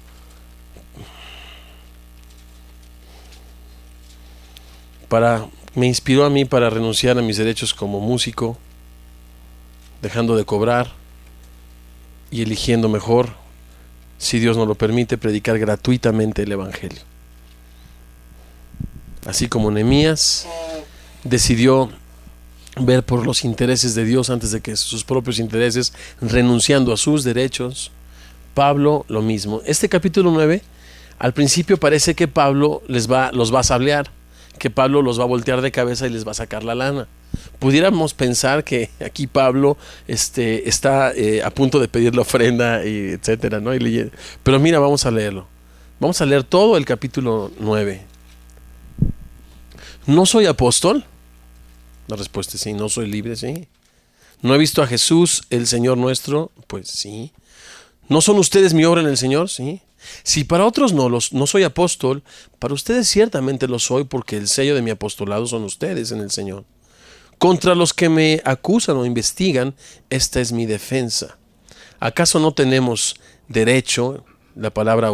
me inspiró a mí para renunciar a mis derechos como músico, dejando de cobrar y eligiendo mejor, si Dios nos lo permite, predicar gratuitamente el Evangelio. Así como Nehemías decidió ver por los intereses de Dios antes de que sus propios intereses, renunciando a sus derechos, Pablo lo mismo. Este capítulo 9, al principio parece que Pablo los va a sablear, que Pablo los va a voltear de cabeza y les va a sacar la lana. Pudiéramos pensar que aquí Pablo está a punto de pedir la ofrenda, y etcétera, ¿no? Pero mira, vamos a leerlo. Vamos a leer todo el capítulo 9. ¿No soy apóstol? La respuesta es sí. ¿No soy libre? Sí. ¿No he visto a Jesús, el Señor nuestro? Pues sí. ¿No son ustedes mi obra en el Señor? Sí. Si para otros no soy apóstol, para ustedes ciertamente lo soy, porque el sello de mi apostolado son ustedes en el Señor. Contra los que me acusan o investigan, esta es mi defensa. ¿Acaso no tenemos derecho, la palabra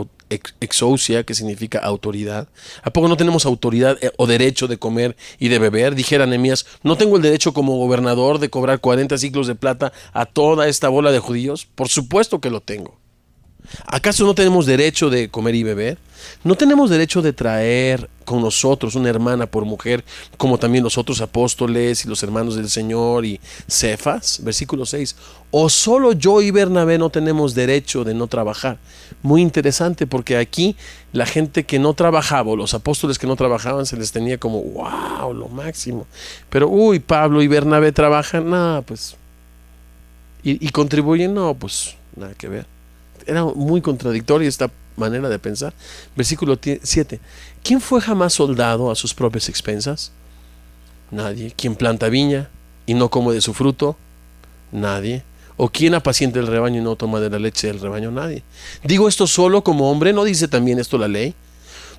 exousia, que significa autoridad? ¿A poco no tenemos autoridad o derecho de comer y de beber? Dijera Nehemías, ¿no tengo el derecho como gobernador de cobrar 40 siclos de plata a toda esta bola de judíos? Por supuesto que lo tengo. ¿Acaso no tenemos derecho de comer y beber? ¿No tenemos derecho de traer con nosotros una hermana por mujer, como también los otros apóstoles y los hermanos del Señor y Cefas? Versículo 6. ¿O solo yo y Bernabé no tenemos derecho de no trabajar? Muy interesante, porque aquí la gente que no trabajaba, o los apóstoles que no trabajaban, se les tenía como wow, lo máximo. Pero Pablo y Bernabé trabajan, nada, pues. Y contribuyen, no, pues nada que ver. Era muy contradictoria esta manera de pensar. Versículo 7. ¿Quién fue jamás soldado a sus propias expensas? Nadie. ¿Quién planta viña y no come de su fruto? Nadie. ¿O quién apacienta el rebaño y no toma de la leche del rebaño? Nadie. Digo esto solo como hombre, ¿no dice también esto la ley?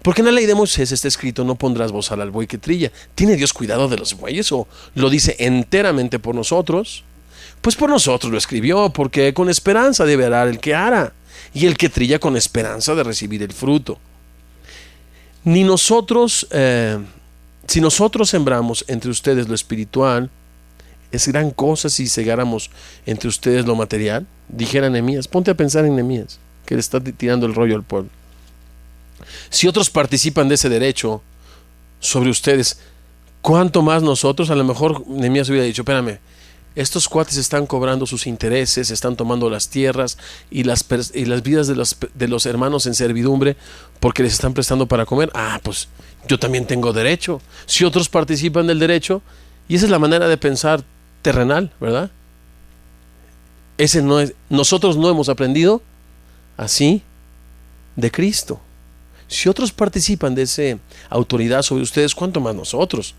Porque en la ley de Moisés está escrito, no pondrás bozal al buey que trilla. ¿Tiene Dios cuidado de los bueyes o lo dice enteramente por nosotros? Pues por nosotros lo escribió, porque con esperanza debe arar el que ara, y el que trilla con esperanza de recibir el fruto. Si nosotros sembramos entre ustedes lo espiritual, es gran cosa si segáramos entre ustedes lo material. Dijera Nehemías, ponte a pensar en Nehemías, que le está tirando el rollo al pueblo. Si otros participan de ese derecho, sobre ustedes, ¿cuánto más nosotros? A lo mejor Nehemías hubiera dicho, espérame, estos cuates están cobrando sus intereses, están tomando las tierras y las vidas de los hermanos en servidumbre porque les están prestando para comer. Ah, pues yo también tengo derecho. Si otros participan del derecho, y esa es la manera de pensar terrenal, ¿verdad? Nosotros no hemos aprendido así de Cristo. Si otros participan de esa autoridad sobre ustedes, ¿cuánto más nosotros?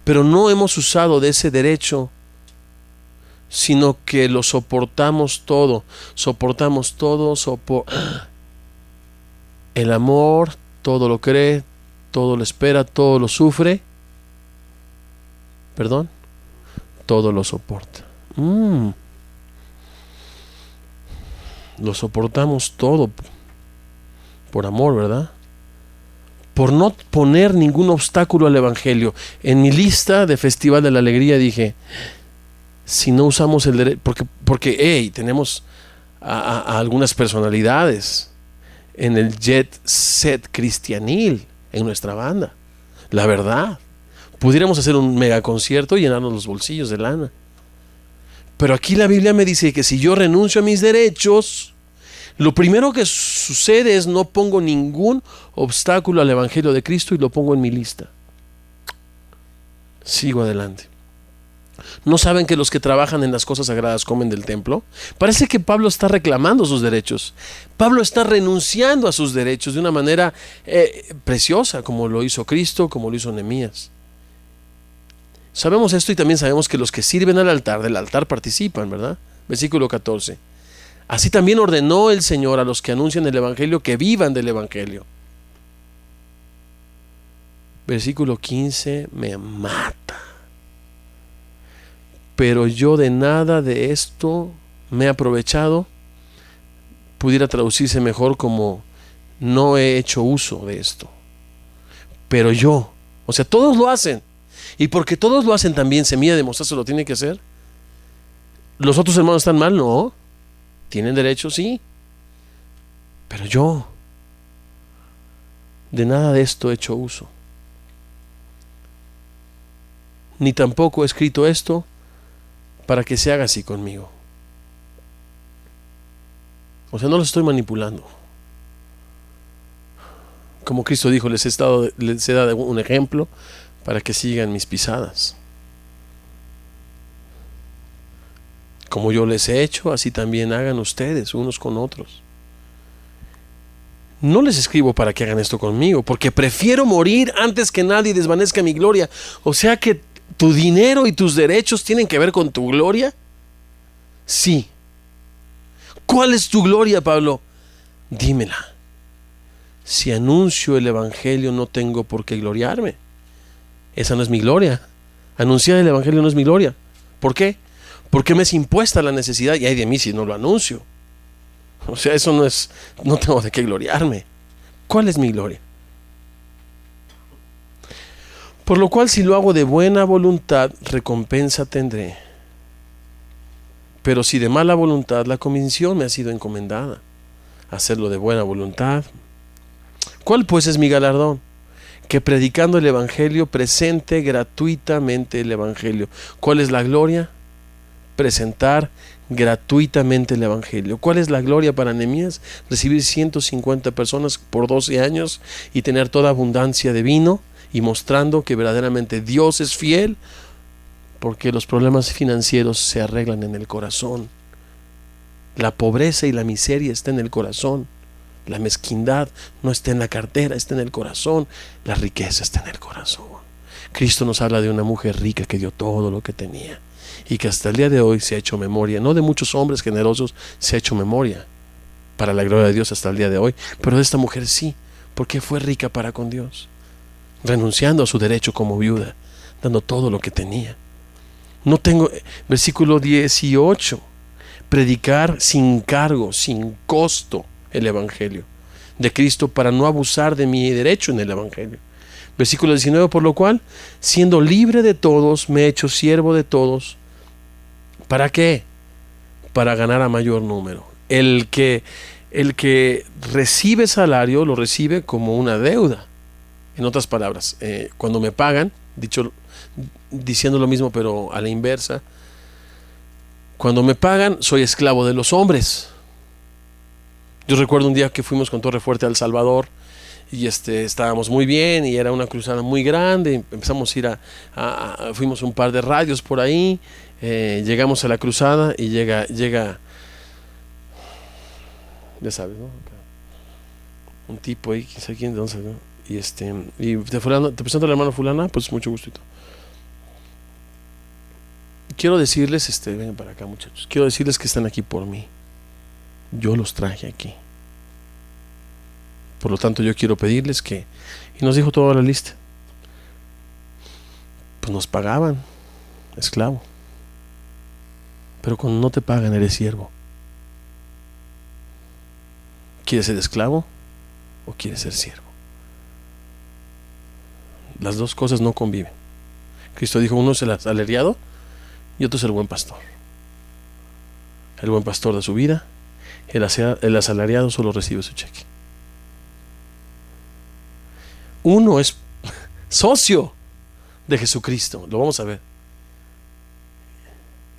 Pero no hemos usado de ese derecho, sino que lo soportamos todo. El amor todo lo cree, todo lo espera, todo lo sufre. ¿Perdón? Todo lo soporta. Lo soportamos todo por amor, ¿verdad? Por no poner ningún obstáculo al Evangelio. En mi lista de Festival de la Alegría dije, si no usamos el derecho, porque tenemos a algunas personalidades en el jet set cristianil en nuestra banda. La verdad, pudiéramos hacer un mega concierto y llenarnos los bolsillos de lana. Pero aquí la Biblia me dice que si yo renuncio a mis derechos, lo primero que sucede es no pongo ningún obstáculo al Evangelio de Cristo y lo pongo en mi lista. Sigo adelante. ¿No saben que los que trabajan en las cosas sagradas comen del templo? Parece que Pablo está reclamando sus derechos. Pablo está renunciando a sus derechos de una manera preciosa, como lo hizo Cristo, como lo hizo Nehemías. Sabemos esto y también sabemos que los que sirven del altar participan, ¿verdad? Versículo 14. Así también ordenó el Señor a los que anuncian el Evangelio que vivan del Evangelio. Versículo 15 me mata. Pero yo de nada de esto me he aprovechado. Pudiera traducirse mejor como no he hecho uso de esto. Pero yo, o sea, todos lo hacen. Y porque todos lo hacen también, semilla de mostaza lo tiene que hacer. ¿Los otros hermanos están mal? No. ¿Tienen derecho? Sí. Pero yo de nada de esto he hecho uso. Ni tampoco he escrito esto para que se haga así conmigo. O sea, no los estoy manipulando. Como Cristo dijo, les he dado un ejemplo para que sigan mis pisadas. Como yo les he hecho, así también hagan ustedes unos con otros. No les escribo para que hagan esto conmigo, porque prefiero morir antes que nadie desvanezca mi gloria. O sea que tu dinero y tus derechos tienen que ver con tu gloria. Sí. ¿Cuál es tu gloria, Pablo? Dímela. Si anuncio el Evangelio, no tengo por qué gloriarme. Esa no es mi gloria. Anunciar el Evangelio no es mi gloria. ¿Por qué? Porque me es impuesta la necesidad y ay de mí si no lo anuncio. O sea, eso no tengo de qué gloriarme. ¿Cuál es mi gloria? Por lo cual, si lo hago de buena voluntad, recompensa tendré. Pero si de mala voluntad, la comisión me ha sido encomendada. Hacerlo de buena voluntad. ¿Cuál pues es mi galardón? Que predicando el Evangelio presente gratuitamente el Evangelio. ¿Cuál es la gloria? Presentar gratuitamente el Evangelio. ¿Cuál es la gloria para Nehemías? Recibir 150 personas por 12 años y tener toda abundancia de vino y mostrando que verdaderamente Dios es fiel, porque los problemas financieros se arreglan en el corazón. La pobreza y la miseria está en el corazón. La mezquindad no está en la cartera, está en el corazón. La riqueza está en el corazón. Cristo nos habla de una mujer rica que dio todo lo que tenía y que hasta el día de hoy se ha hecho memoria, no de muchos hombres generosos, se ha hecho memoria para la gloria de Dios hasta el día de hoy, pero de esta mujer sí, porque fue rica para con Dios, renunciando a su derecho como viuda, dando todo lo que tenía. No tengo, versículo 18, predicar sin cargo, sin costo el Evangelio de Cristo para no abusar de mi derecho en el Evangelio. Versículo 19, por lo cual, siendo libre de todos, me he hecho siervo de todos. ¿Para qué? Para ganar a mayor número. El que recibe salario lo recibe como una deuda. En otras palabras, cuando me pagan, diciendo lo mismo pero a la inversa, cuando me pagan soy esclavo de los hombres. Yo recuerdo un día que fuimos con Torre Fuerte a El Salvador y estábamos muy bien y era una cruzada muy grande. Empezamos a ir fuimos un par de radios por ahí, llegamos a la cruzada y llega, ya sabes, ¿no? Un tipo ahí, quién sabe quién, ¿no? Y te presento al hermano fulana, pues mucho gustito. Quiero decirles, vengan para acá, muchachos. Quiero decirles que están aquí por mí. Yo los traje aquí. Por lo tanto, yo quiero pedirles que... Y nos dijo toda la lista. Pues nos pagaban, esclavo. Pero cuando no te pagan, eres siervo. ¿Quieres ser esclavo o quieres ser siervo? Las dos cosas no conviven. Cristo dijo, uno es el asalariado y otro es el buen pastor. El buen pastor da su vida, el asalariado solo recibe su cheque. Uno es socio de Jesucristo, lo vamos a ver.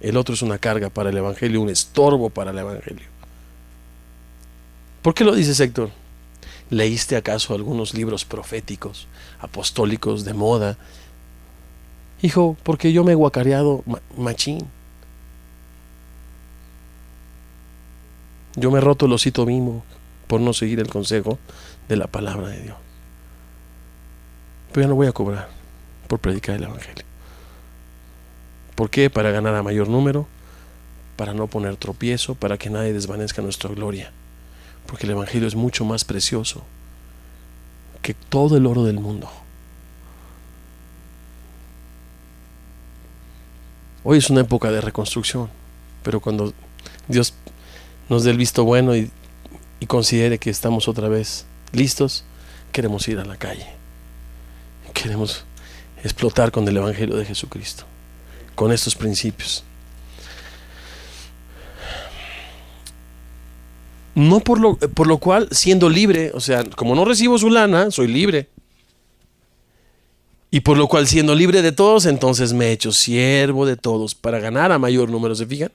El otro es una carga para el evangelio, un estorbo para el evangelio. ¿Por qué lo dices, Héctor? ¿Leíste acaso algunos libros proféticos, apostólicos, de moda? Hijo, porque yo me he guacareado machín. Yo me he roto el hocito mismo por no seguir el consejo de la palabra de Dios. Pero ya no voy a cobrar por predicar el evangelio. ¿Por qué? Para ganar a mayor número, para no poner tropiezo, para que nadie desvanezca nuestra gloria. Porque el evangelio es mucho más precioso que todo el oro del mundo. Hoy es una época de reconstrucción, pero cuando Dios nos dé el visto bueno y considere que estamos otra vez listos, queremos ir a la calle. Queremos explotar con el evangelio de Jesucristo, con estos principios. No por lo cual, siendo libre, o sea, como no recibo su lana, soy libre. Y por lo cual, siendo libre de todos, entonces me he hecho siervo de todos para ganar a mayor número. ¿Se fijan?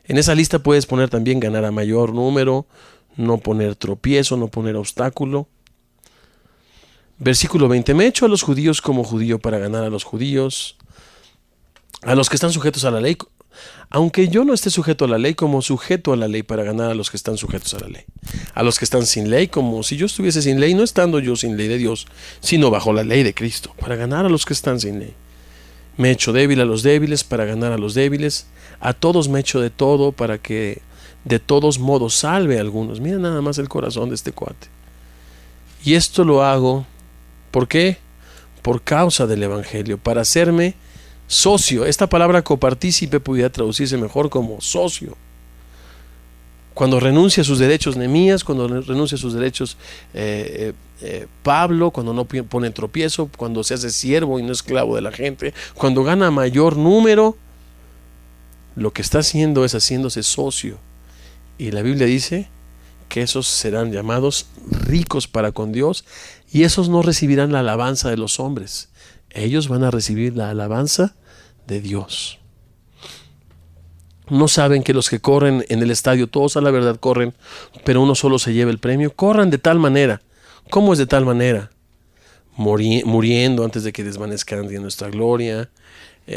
En esa lista puedes poner también ganar a mayor número, no poner tropiezo, no poner obstáculo. Versículo 20. Me he hecho a los judíos como judío para ganar a los judíos, a los que están sujetos a la ley, aunque yo no esté sujeto a la ley, como sujeto a la ley para ganar a los que están sujetos a la ley. A los que están sin ley, como si yo estuviese sin ley, no estando yo sin ley de Dios, sino bajo la ley de Cristo, para ganar a los que están sin ley. Me he hecho débil a los débiles para ganar a los débiles. A todos me he hecho de todo para que de todos modos salve a algunos. Mira nada más el corazón de este cuate. Y esto lo hago, ¿por qué? Por causa del evangelio, para hacerme socio. Esta palabra copartícipe pudiera traducirse mejor como socio. Cuando renuncia a sus derechos Nehemías, cuando renuncia a sus derechos Pablo, cuando no pone tropiezo, cuando se hace siervo y no esclavo de la gente, cuando gana mayor número, lo que está haciendo es haciéndose socio. Y la Biblia dice que esos serán llamados ricos para con Dios, y esos no recibirán la alabanza de los hombres. Ellos van a recibir la alabanza de Dios. No saben que los que corren en el estadio, todos a la verdad corren, pero uno solo se lleva el premio. Corran de tal manera. ¿Cómo es de tal manera? Muriendo antes de que desvanezcan de nuestra gloria,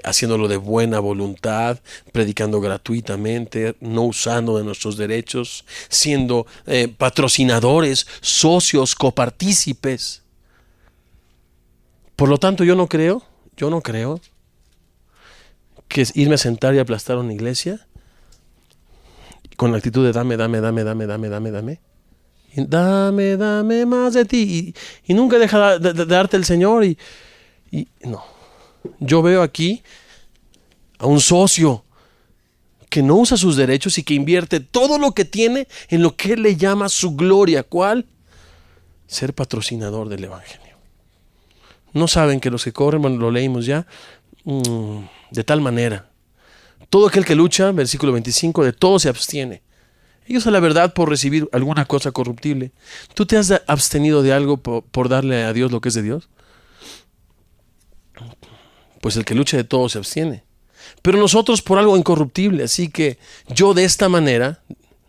haciéndolo de buena voluntad, predicando gratuitamente, no usando de nuestros derechos, siendo patrocinadores, socios, copartícipes. Por lo tanto, yo no creo que es irme a sentar y aplastar a una iglesia con la actitud de dame. Y dame más de ti. Y nunca deja de darte el Señor. Y no. Yo veo aquí a un socio que no usa sus derechos y que invierte todo lo que tiene en lo que él le llama su gloria. ¿Cuál? Ser patrocinador del evangelio. No saben que los que corren, bueno, lo leímos ya, de tal manera. Todo aquel que lucha, versículo 25, de todo se abstiene. Ellos a la verdad por recibir alguna cosa corruptible. ¿Tú te has abstenido de algo por darle a Dios lo que es de Dios? Pues el que lucha de todo se abstiene. Pero nosotros por algo incorruptible. Así que yo de esta manera,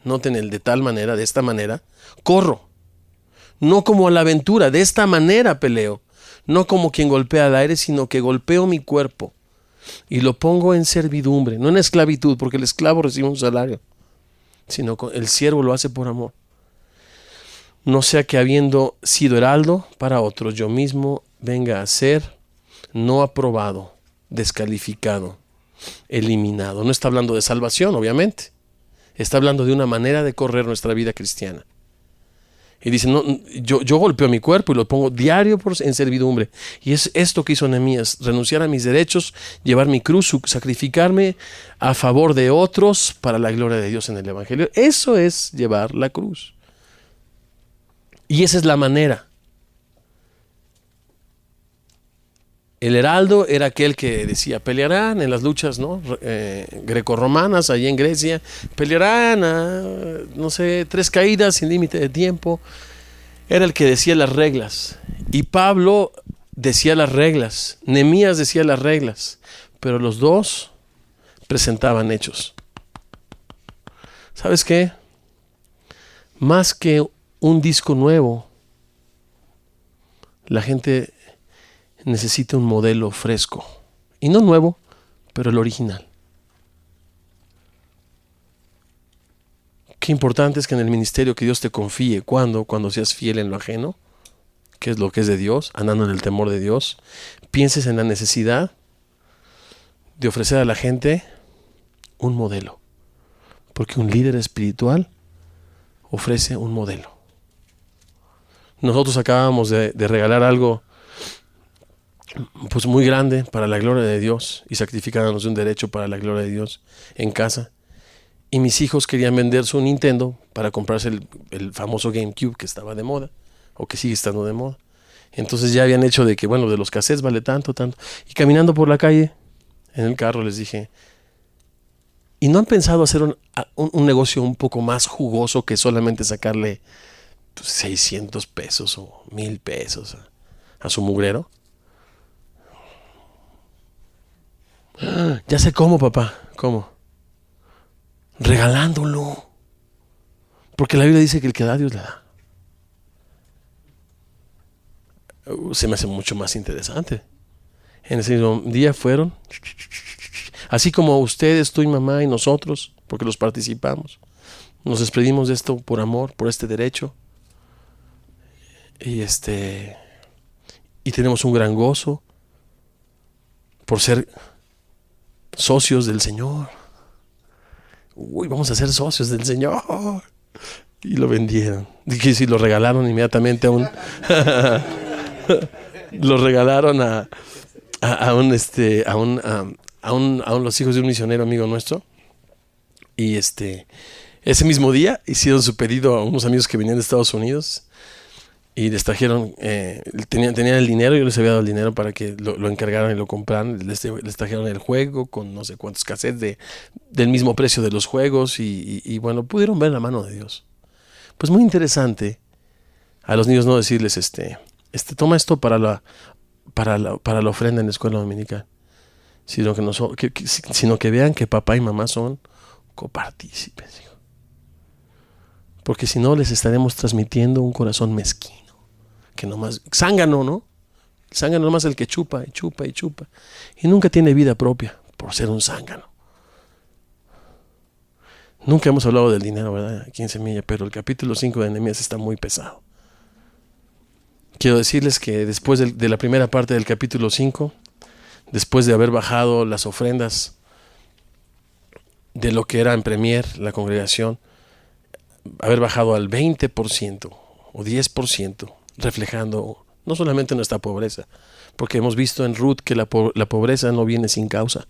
noten el de tal manera, de esta manera, corro. No como a la aventura, de esta manera peleo. No como quien golpea al aire, sino que golpeo mi cuerpo y lo pongo en servidumbre, no en esclavitud, porque el esclavo recibe un salario, sino el siervo lo hace por amor. No sea que habiendo sido heraldo para otros, yo mismo venga a ser no aprobado, descalificado, eliminado. No está hablando de salvación, obviamente. Está hablando de una manera de correr nuestra vida cristiana. Y dice, no, yo golpeo mi cuerpo y lo pongo diario en servidumbre. Y es esto que hizo Nehemías, renunciar a mis derechos, llevar mi cruz, sacrificarme a favor de otros para la gloria de Dios en el Evangelio. Eso es llevar la cruz. Y esa es la manera. El heraldo era aquel que decía, pelearán en las luchas, ¿no? Grecorromanas, allí en Grecia, pelearán a, no sé, 3 caídas sin límite de tiempo. Era el que decía las reglas. Y Pablo decía las reglas, Nehemías decía las reglas, pero los dos presentaban hechos. ¿Sabes qué? Más que un disco nuevo, la gente necesita un modelo fresco. Y no nuevo, pero el original. Qué importante es que en el ministerio que Dios te confíe, cuando seas fiel en lo ajeno, que es lo que es de Dios, andando en el temor de Dios, pienses en la necesidad de ofrecer a la gente un modelo. Porque un líder espiritual ofrece un modelo. Nosotros acabamos de regalar algo pues muy grande para la gloria de Dios y sacrificándonos un derecho para la gloria de Dios en casa. Y mis hijos querían vender su Nintendo para comprarse el famoso GameCube que estaba de moda, o que sigue estando de moda. Entonces ya habían hecho de que, bueno, de los cassettes vale tanto. Y caminando por la calle, en el carro les dije, ¿y no han pensado hacer un negocio un poco más jugoso que solamente sacarle 600 pesos o 1,000 pesos a su mugrero? Ya sé cómo, papá. ¿Cómo? Regalándolo. Porque la Biblia dice que el que da, Dios le da. Se me hace mucho más interesante. En ese mismo día fueron, así como ustedes, tú y mamá y nosotros, porque los participamos, nos despedimos de esto por amor, por este derecho. Y tenemos un gran gozo por ser socios del Señor. Uy, vamos a ser socios del Señor. Y lo vendieron. Dije, sí, lo regalaron inmediatamente a un lo regalaron a los hijos de un misionero amigo nuestro. Y ese mismo día hicieron su pedido a unos amigos que venían de Estados Unidos. Y les trajeron, tenían el dinero, yo les había dado el dinero para que lo encargaran y lo compraran. Les trajeron el juego con no sé cuántos cassettes del mismo precio de los juegos y bueno, pudieron ver la mano de Dios. Pues muy interesante a los niños no decirles, toma esto para la ofrenda en la escuela dominical, sino que vean que papá y mamá son copartícipes. Porque si no, les estaremos transmitiendo un corazón mezquino. Que nomás, zángano, ¿no? Zángano nomás el que chupa y chupa y chupa. Y nunca tiene vida propia por ser un zángano. Nunca hemos hablado del dinero, ¿verdad? Aquí en Semilla, pero el capítulo 5 de Nehemías está muy pesado. Quiero decirles que después de la primera parte del capítulo 5, después de haber bajado las ofrendas de lo que era en Premier, la congregación, haber bajado al 20% o 10%, reflejando no solamente nuestra pobreza, porque hemos visto en Ruth que la pobreza no viene sin causa.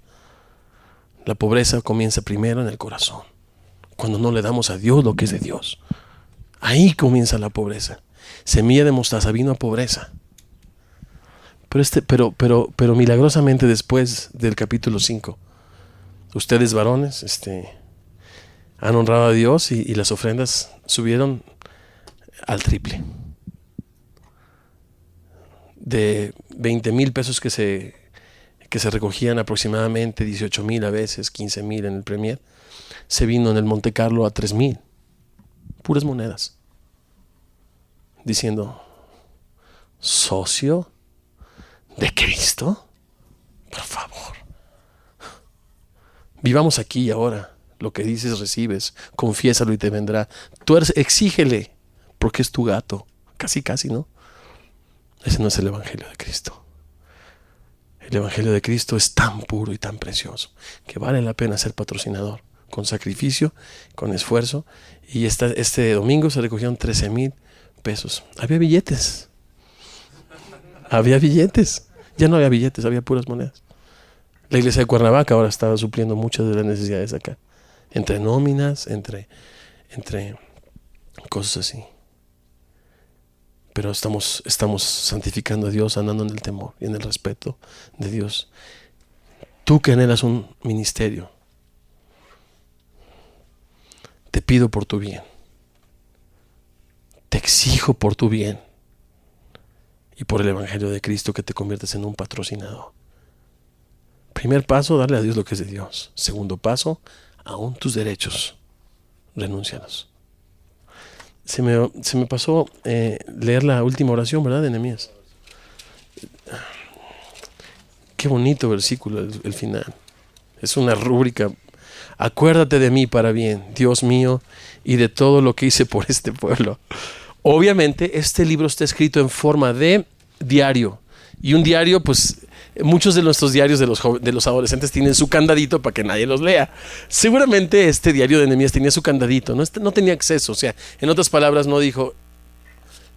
La pobreza comienza primero en el corazón, cuando no le damos a Dios lo que es de Dios. Ahí comienza la pobreza. Semilla de mostaza vino a pobreza. Pero milagrosamente después del capítulo 5, ustedes varones, Han honrado a Dios y las ofrendas subieron al triple. De 20,000 pesos que se recogían, aproximadamente 18,000 a veces, 15,000 en el Premier, se vino en el Monte Carlo a 3,000. Puras monedas. Diciendo, ¿socio de Cristo? Por favor. Vivamos aquí y ahora. Lo que dices recibes. Confiésalo y te vendrá. Exígele, porque es tu gato. Casi, ¿no? Ese no es el Evangelio de Cristo. El Evangelio de Cristo es tan puro y tan precioso que vale la pena ser patrocinador, con sacrificio, con esfuerzo. Y este domingo se recogieron 13,000 pesos. Había billetes. Ya no había billetes, había puras monedas. La iglesia de Cuernavaca ahora estaba supliendo muchas de las necesidades acá. Entre nóminas, entre cosas así. Pero estamos santificando a Dios, andando en el temor y en el respeto de Dios. Tú que anhelas un ministerio, te pido por tu bien. Te exijo por tu bien y por el Evangelio de Cristo que te conviertes en un patrocinador. Primer paso, darle a Dios lo que es de Dios. Segundo paso, aún tus derechos, renúncialos. Se me pasó leer la última oración, ¿verdad, de Nehemías? Qué bonito versículo el final. Es una rúbrica. Acuérdate de mí para bien, Dios mío, y de todo lo que hice por este pueblo. Obviamente, este libro está escrito en forma de diario. Y un diario, pues, muchos de nuestros diarios de los adolescentes tienen su candadito para que nadie los lea. Seguramente este diario de Nehemías tenía su candadito, no tenía acceso. O sea, en otras palabras, no dijo,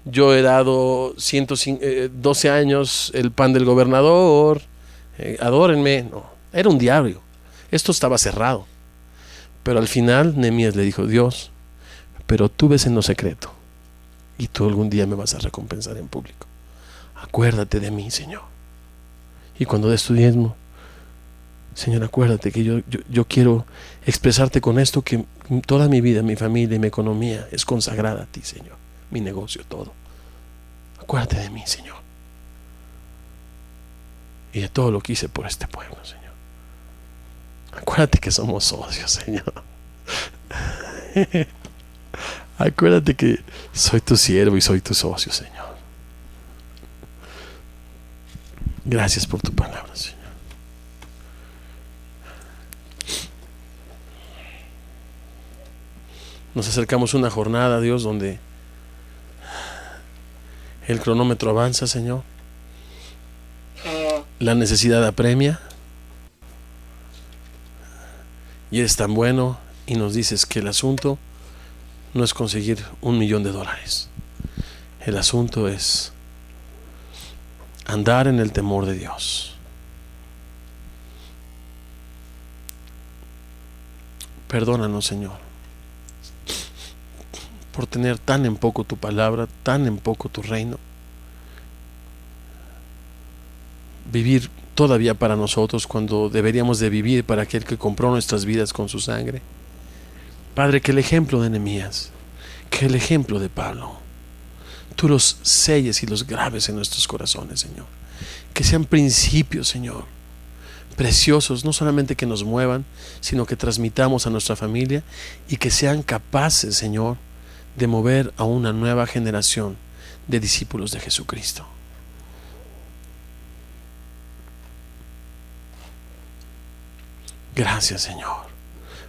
yo he dado 12 años el pan del gobernador, adórenme. No, era un diario. Esto estaba cerrado. Pero al final Nehemías le dijo, Dios, pero tú ves en lo secreto y tú algún día me vas a recompensar en público. Acuérdate de mí, Señor. Y cuando des tu diezmo, Señor, acuérdate que yo quiero expresarte con esto que toda mi vida, mi familia y mi economía es consagrada a ti, Señor. Mi negocio, todo. Acuérdate de mí, Señor. Y de todo lo que hice por este pueblo, Señor. Acuérdate que somos socios, Señor. Acuérdate que soy tu siervo y soy tu socio, Señor. Gracias por tu palabra, Señor. Nos acercamos a una jornada, Dios, donde el cronómetro avanza, Señor. La necesidad apremia. Y eres tan bueno y nos dices que el asunto no es conseguir $1,000,000. El asunto es andar en el temor de Dios. Perdónanos, Señor, por tener tan en poco tu palabra, tan en poco tu reino. Vivir todavía para nosotros cuando deberíamos de vivir para aquel que compró nuestras vidas con su sangre. Padre, que el ejemplo de Nehemías, que el ejemplo de Pablo, tú los selles y los grabes en nuestros corazones, Señor. Que sean principios, Señor, preciosos, no solamente que nos muevan, sino que transmitamos a nuestra familia y que sean capaces, Señor, de mover a una nueva generación de discípulos de Jesucristo. Gracias, Señor,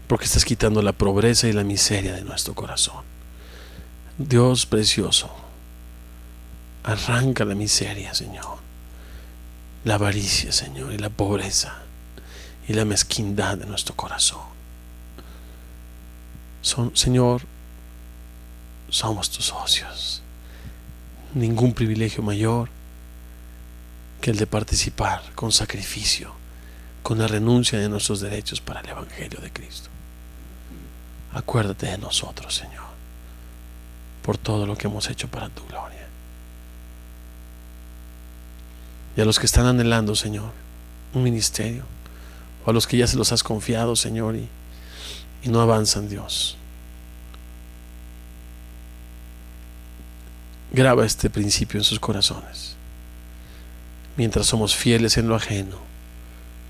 porque estás quitando la pobreza y la miseria de nuestro corazón. Dios precioso, arranca la miseria, Señor, la avaricia, Señor, y la pobreza y la mezquindad de nuestro corazón. Señor, somos tus socios. Ningún privilegio mayor que el de participar con sacrificio, con la renuncia de nuestros derechos para el Evangelio de Cristo. Acuérdate de nosotros, Señor, por todo lo que hemos hecho para tu gloria. Y a los que están anhelando, Señor, un ministerio, o a los que ya se los has confiado, Señor, y no avanzan, Dios. Graba este principio en sus corazones. Mientras somos fieles en lo ajeno,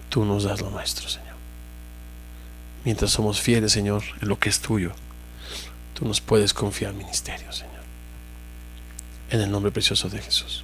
tú nos das lo nuestro, Señor. Mientras somos fieles, Señor, en lo que es tuyo, tú nos puedes confiar ministerio, Señor. En el nombre precioso de Jesús.